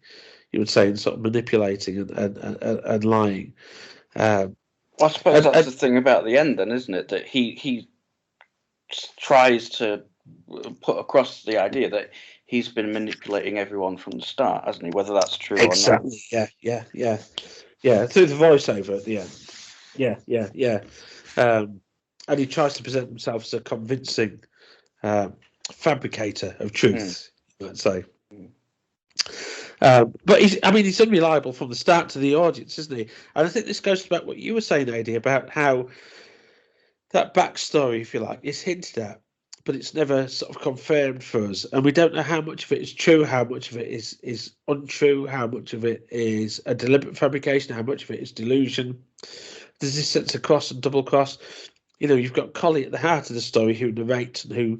Speaker 6: you would say, in sort of manipulating and lying.
Speaker 8: I suppose that's the thing about the end, then, isn't it? That he tries to put across the idea that he's been manipulating everyone from the start, hasn't he? Whether that's true or not.
Speaker 6: Exactly. Yeah. Through the voiceover at the end. Yeah. And he tries to present himself as a convincing fabricator of truth, let's say. But he's unreliable from the start to the audience, isn't he? And I think this goes back to what you were saying, AD, about how that backstory, if you like, is hinted at, but it's never sort of confirmed for us. And we don't know how much of it is true, how much of it is untrue, how much of it is a deliberate fabrication, how much of it is delusion. There's this sense of cross and double cross. You've got Collie at the heart of the story, who narrates and who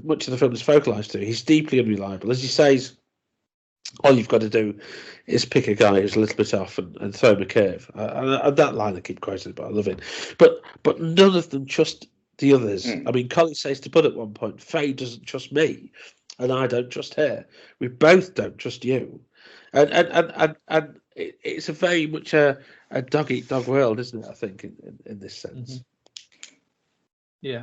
Speaker 6: much of the film is focalised to. He's deeply unreliable. As he says, all you've got to do is pick a guy who's a little bit off and throw him a curve. And that line I keep quoting, but I love it. But none of them trust the others. I mean, Collie says to Bud at one point, "Faye doesn't trust me, and I don't trust her. We both don't trust you." And it's a very much a dog-eat-dog world, isn't it, I think, in this sense.
Speaker 7: Yeah.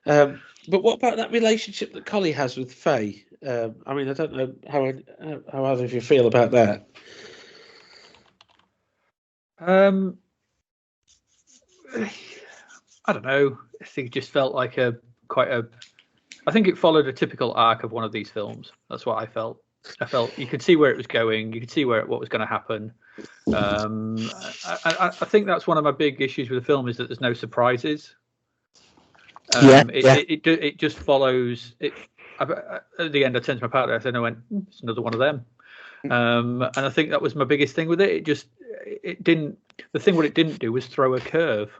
Speaker 6: But what about that relationship that Collie has with Faye? I mean, I don't know how either of you feel about that.
Speaker 7: I don't know. I think it just felt like I think it followed a typical arc of one of these films. That's what I felt. I felt you could see where it was going. You could see what was going to happen. I think that's one of my big issues with the film is that there's no surprises. It just follows. At the end, I turned to my partner and I went, "It's another one of them." And I think that was my biggest thing with it. It didn't. The thing what it didn't do was throw a curve.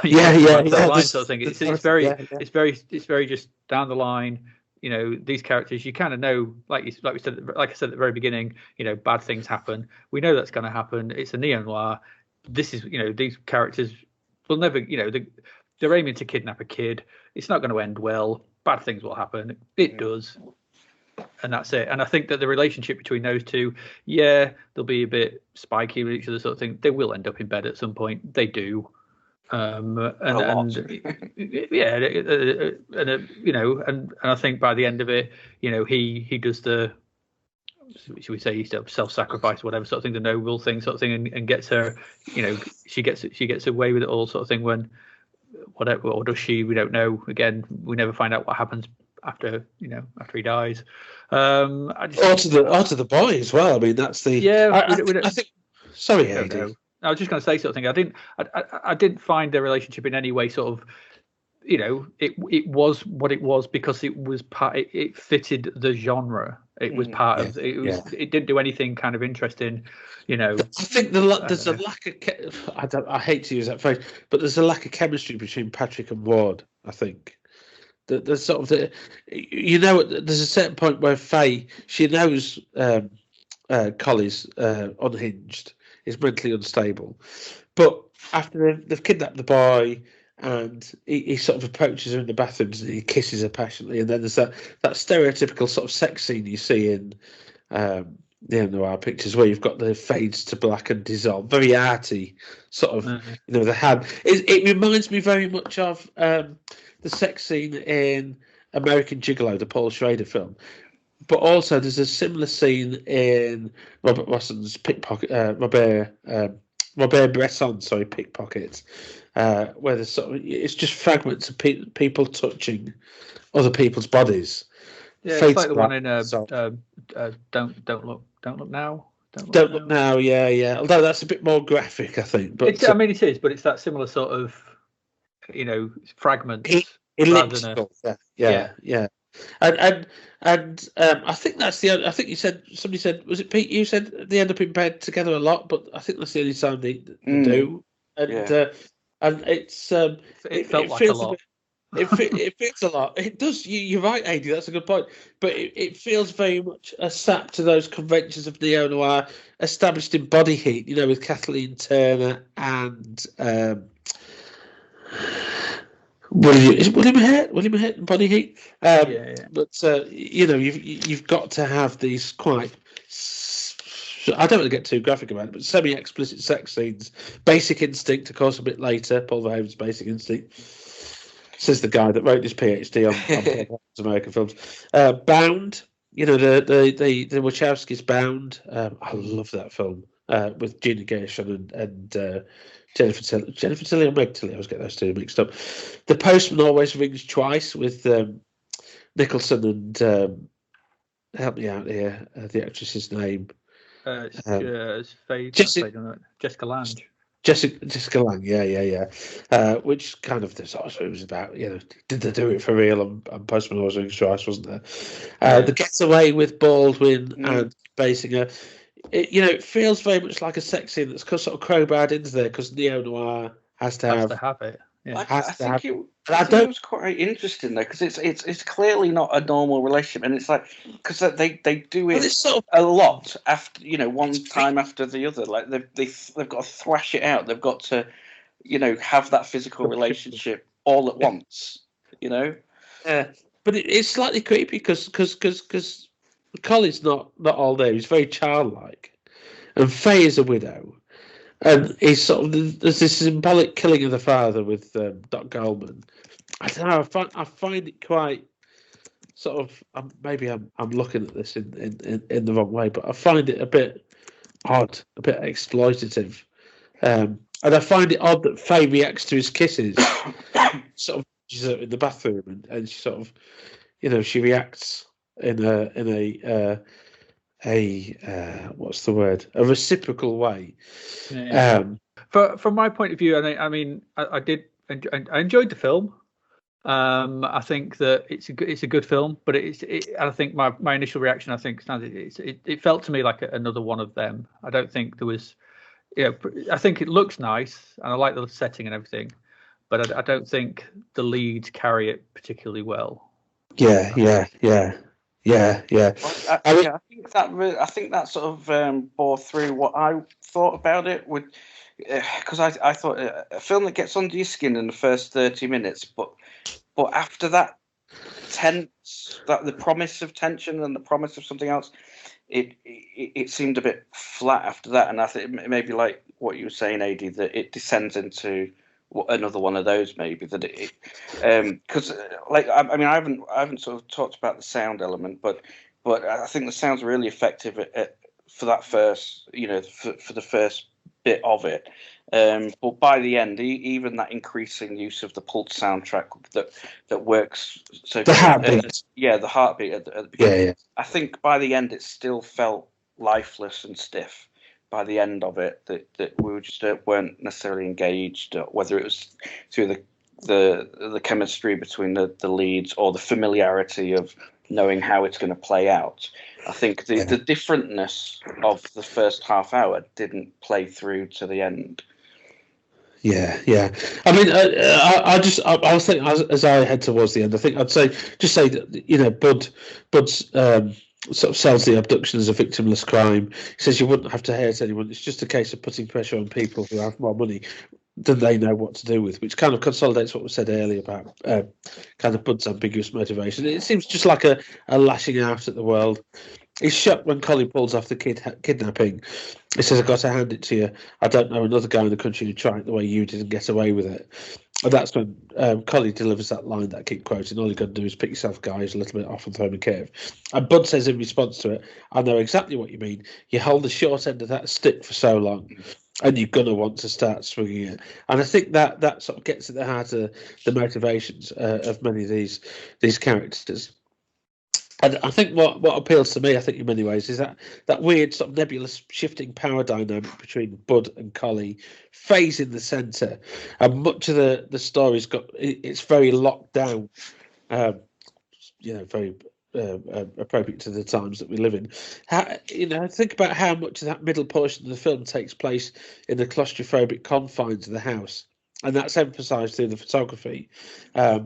Speaker 7: Line sort of thing. It's very just down the line. You know, these characters you kind of know, like I said at the very beginning. You know, bad things happen. We know that's going to happen. It's a neo-noir. This is, these characters will never. They're aiming to kidnap a kid. It's not going to end well. Bad things will happen. It does. And that's it. And I think that the relationship between those two, they'll be a bit spiky with each other, sort of thing. They will end up in bed at some point. They do. And I think by the end of it, he does the, should we say, self-sacrifice, whatever sort of thing, the noble thing, sort of thing, and gets her, she gets away with it all, sort of thing. When whatever, or does she? We don't know. Again, we never find out what happens after he dies. Or
Speaker 6: to the boy as well. I mean, that's the I think. Sorry, Aidy.
Speaker 7: I was just going to say something. I didn't find their relationship in any way sort of, it was what it was because it was part. It fitted the genre. It was part of. It was. It didn't do anything kind of interesting. I
Speaker 6: think there's a lack of. I hate to use that phrase, but there's a lack of chemistry between Patrick and Ward. I think. There's sort of there's a certain point where Faye, she knows Collie's unhinged, is mentally unstable, but after they've kidnapped the boy and he sort of approaches her in the bathrooms and he kisses her passionately, and then there's that stereotypical sort of sex scene you see in neo-noir pictures where you've got the fades to black and dissolve, very arty sort of, the hand. It reminds me very much of the sex scene in American Gigolo, the Paul Schrader film. But also there's a similar scene in Robert Rosson's Robert Bresson, Pickpockets, where there's it's just fragments of people touching other people's bodies.
Speaker 7: Yeah, it's like the one in Don't Look Now.
Speaker 6: Don't Look Now, yeah. Although that's a bit more graphic, I think. But
Speaker 7: it is, but it's that similar sort of, fragments.
Speaker 6: Elliptical, yeah. And I think that's the. I think somebody said, was it Pete? You said they end up in bed together a lot, but I think that's the only time they do. And it's
Speaker 7: it felt like a lot.
Speaker 6: It feels a lot. It does. You're right, Aidy. That's a good point. But it feels very much a sap to those conventions of neo-noir established in Body Heat. With Kathleen Turner and. William Hurt and Body Heat. But you've got to have these quite. I don't want to get too graphic about it, but semi-explicit sex scenes. Basic Instinct, of course, a bit later. Paul Verhoeven's Basic Instinct, says the guy that wrote his PhD on American films. Bound, the Wachowskis' Bound. I love that film with Gina Gershon and. Jennifer Tilly or Meg Tilly, I was getting those two mixed up. The Postman Always Rings Twice with Nicholson and help me out here, the actress's name.
Speaker 7: Jessica Lange.
Speaker 6: Jessica Lange, yeah. Which kind of it was about, did they do it for real? And Postman Always Rings Twice, wasn't there? The Getaway with Baldwin and Basinger. It feels very much like a sex scene that's sort of crowbarred into there because neo-noir has to have
Speaker 8: it. Yeah. I think it was quite interesting though because it's clearly not a normal relationship, and it's like because they do it a lot after one time after the other. Like they've got to thrash it out. They've got to have that physical relationship all at once.
Speaker 6: But it's slightly creepy because Collie's not all there. He's very childlike, and Faye is a widow, And he's sort of there's this symbolic killing of the father with Doc Goldman. I don't know. I find it quite sort of. Maybe I'm looking at this in the wrong way, but I find it a bit odd, a bit exploitative. And I find it odd that Faye reacts to his kisses. Sort of, she's in the bathroom, and she sort of, she reacts in a what's the word? A reciprocal way.
Speaker 7: Yeah. From my point of view, I mean, I I enjoyed the film. I think that it's a good film, but I think my initial reaction, I think, it felt to me like another one of them. I don't think there was, I think it looks nice and I like the setting and everything, but I don't think the leads carry it particularly well.
Speaker 6: Yeah.
Speaker 8: Well, I think that sort of bore through what I thought about it, because I thought a film that gets under your skin in the first 30 minutes, but after that tense, that the promise of tension and the promise of something else, it seemed a bit flat after that, and I think it may be like what you were saying, AD, that it descends into another one of those, maybe, that because like I mean I haven't sort of talked about the sound element, but I think the sound's really effective for that first, for the first bit of it. But by the end, even that increasing use of the pulse soundtrack that works. So
Speaker 6: the heartbeat,
Speaker 8: the heartbeat at the beginning.
Speaker 6: Yeah.
Speaker 8: I think by the end, it still felt lifeless and stiff. By the end of it, that we just weren't necessarily engaged, whether it was through the chemistry between the leads or the familiarity of knowing how it's going to play out. I think the differentness of the first half hour didn't play through to the end.
Speaker 6: Yeah. I mean, I was thinking as I head towards the end, I think I'd say that Bud's sort of sells the abduction as a victimless crime. He says you wouldn't have to hurt anyone. It's just a case of putting pressure on people who have more money than they know what to do with, which kind of consolidates what was said earlier about kind of Bud's ambiguous motivation. It seems just like a lashing out at the world. He's shocked when Collie pulls off the kidnapping. He says, "I've got to hand it to you. I don't know another guy in the country who tried it the way you did and get away with it." And that's when Collie delivers that line that I keep quoting: "All you got to do is pick yourself, guys, a little bit off and throw him a curve." And Bud says in response to it, "I know exactly what you mean. You hold the short end of that stick for so long, and you're going to want to start swinging it." And I think that sort of gets at the heart of the motivations of many of these characters. And I think what appeals to me, I think in many ways, is that weird sort of nebulous shifting power dynamic between Bud and Collie, Faye's in the centre, and much of the story's it's very locked down, very appropriate to the times that we live in. Think about how much of that middle portion of the film takes place in the claustrophobic confines of the house. And that's emphasised through the photography. I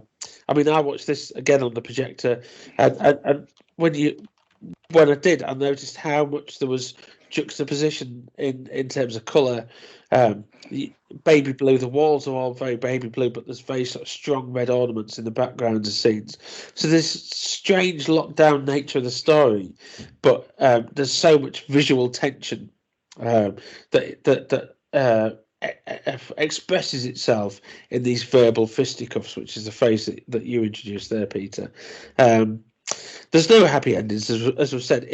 Speaker 6: mean, I watched this again on the projector, and when I did, I noticed how much there was juxtaposition in terms of colour. Baby blue, the walls are all very baby blue, but there's very sort of strong red ornaments in the background of scenes. So there's strange lockdown nature of the story, but there's so much visual tension that expresses itself in these verbal fisticuffs, which is a phrase that you introduced there, Peter. There's no happy endings, as we've said.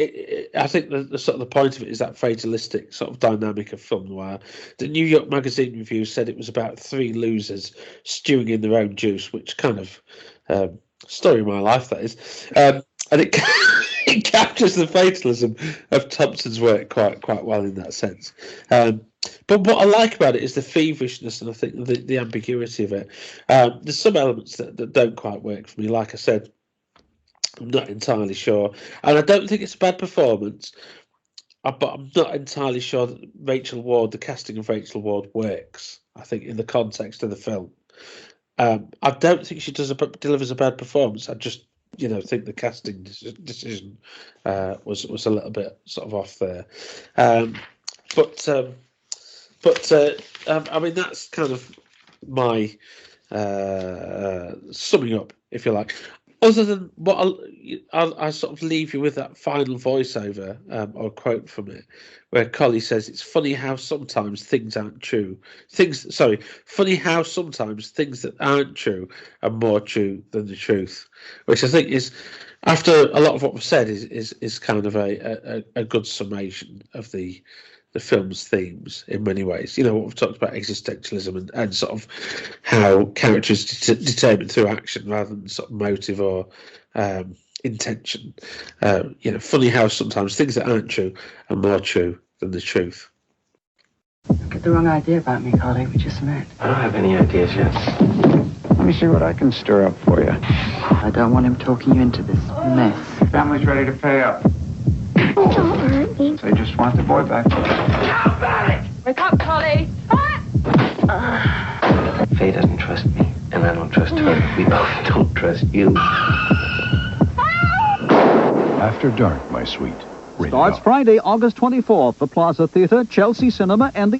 Speaker 6: I think the sort of the point of it is that fatalistic sort of dynamic of film noir. The New York Magazine review said it was about three losers stewing in their own juice, which kind of story of my life, that is. And it it captures the fatalism of Thompson's work quite well in that sense. But what I like about it is the feverishness, and I think the ambiguity of it. There's some elements that don't quite work for me. Like I said, I'm not entirely sure, and I don't think it's a bad performance. But I'm not entirely sure that the casting of Rachel Ward works. I think in the context of the film, I don't think she delivers a bad performance. I just think the casting decision was a little bit sort of off there. I mean, that's kind of my summing up, if you like. other than what I'll sort of leave you with that final voiceover or quote from it, where Collie says, "It's funny how sometimes things aren't true. Funny how sometimes things that aren't true are more true than the truth," which I think is, after a lot of what we've said, is kind of a good summation of the film's themes in many ways. You know, what we've talked about, existentialism and sort of how characters determined through action rather than sort of motive or intention. You know, funny how sometimes things that aren't true are more true than the truth.
Speaker 1: Don't get the wrong idea about me, Collie. We just met.
Speaker 2: I don't have any ideas yet.
Speaker 3: Let me see what I can stir up for you.
Speaker 1: I don't want him talking you into this mess.
Speaker 3: Your family's ready to pay up.
Speaker 4: Don't hurt me.
Speaker 3: They just want the boy back.
Speaker 8: Now, Patric!
Speaker 4: Wake up, Collie.
Speaker 2: Faye doesn't trust me, and I don't trust her. We both don't trust you.
Speaker 5: After Dark, my sweet. Rated
Speaker 9: Starts
Speaker 5: R.
Speaker 9: Friday, August 24th, the Plaza Theatre, Chelsea Cinema, and the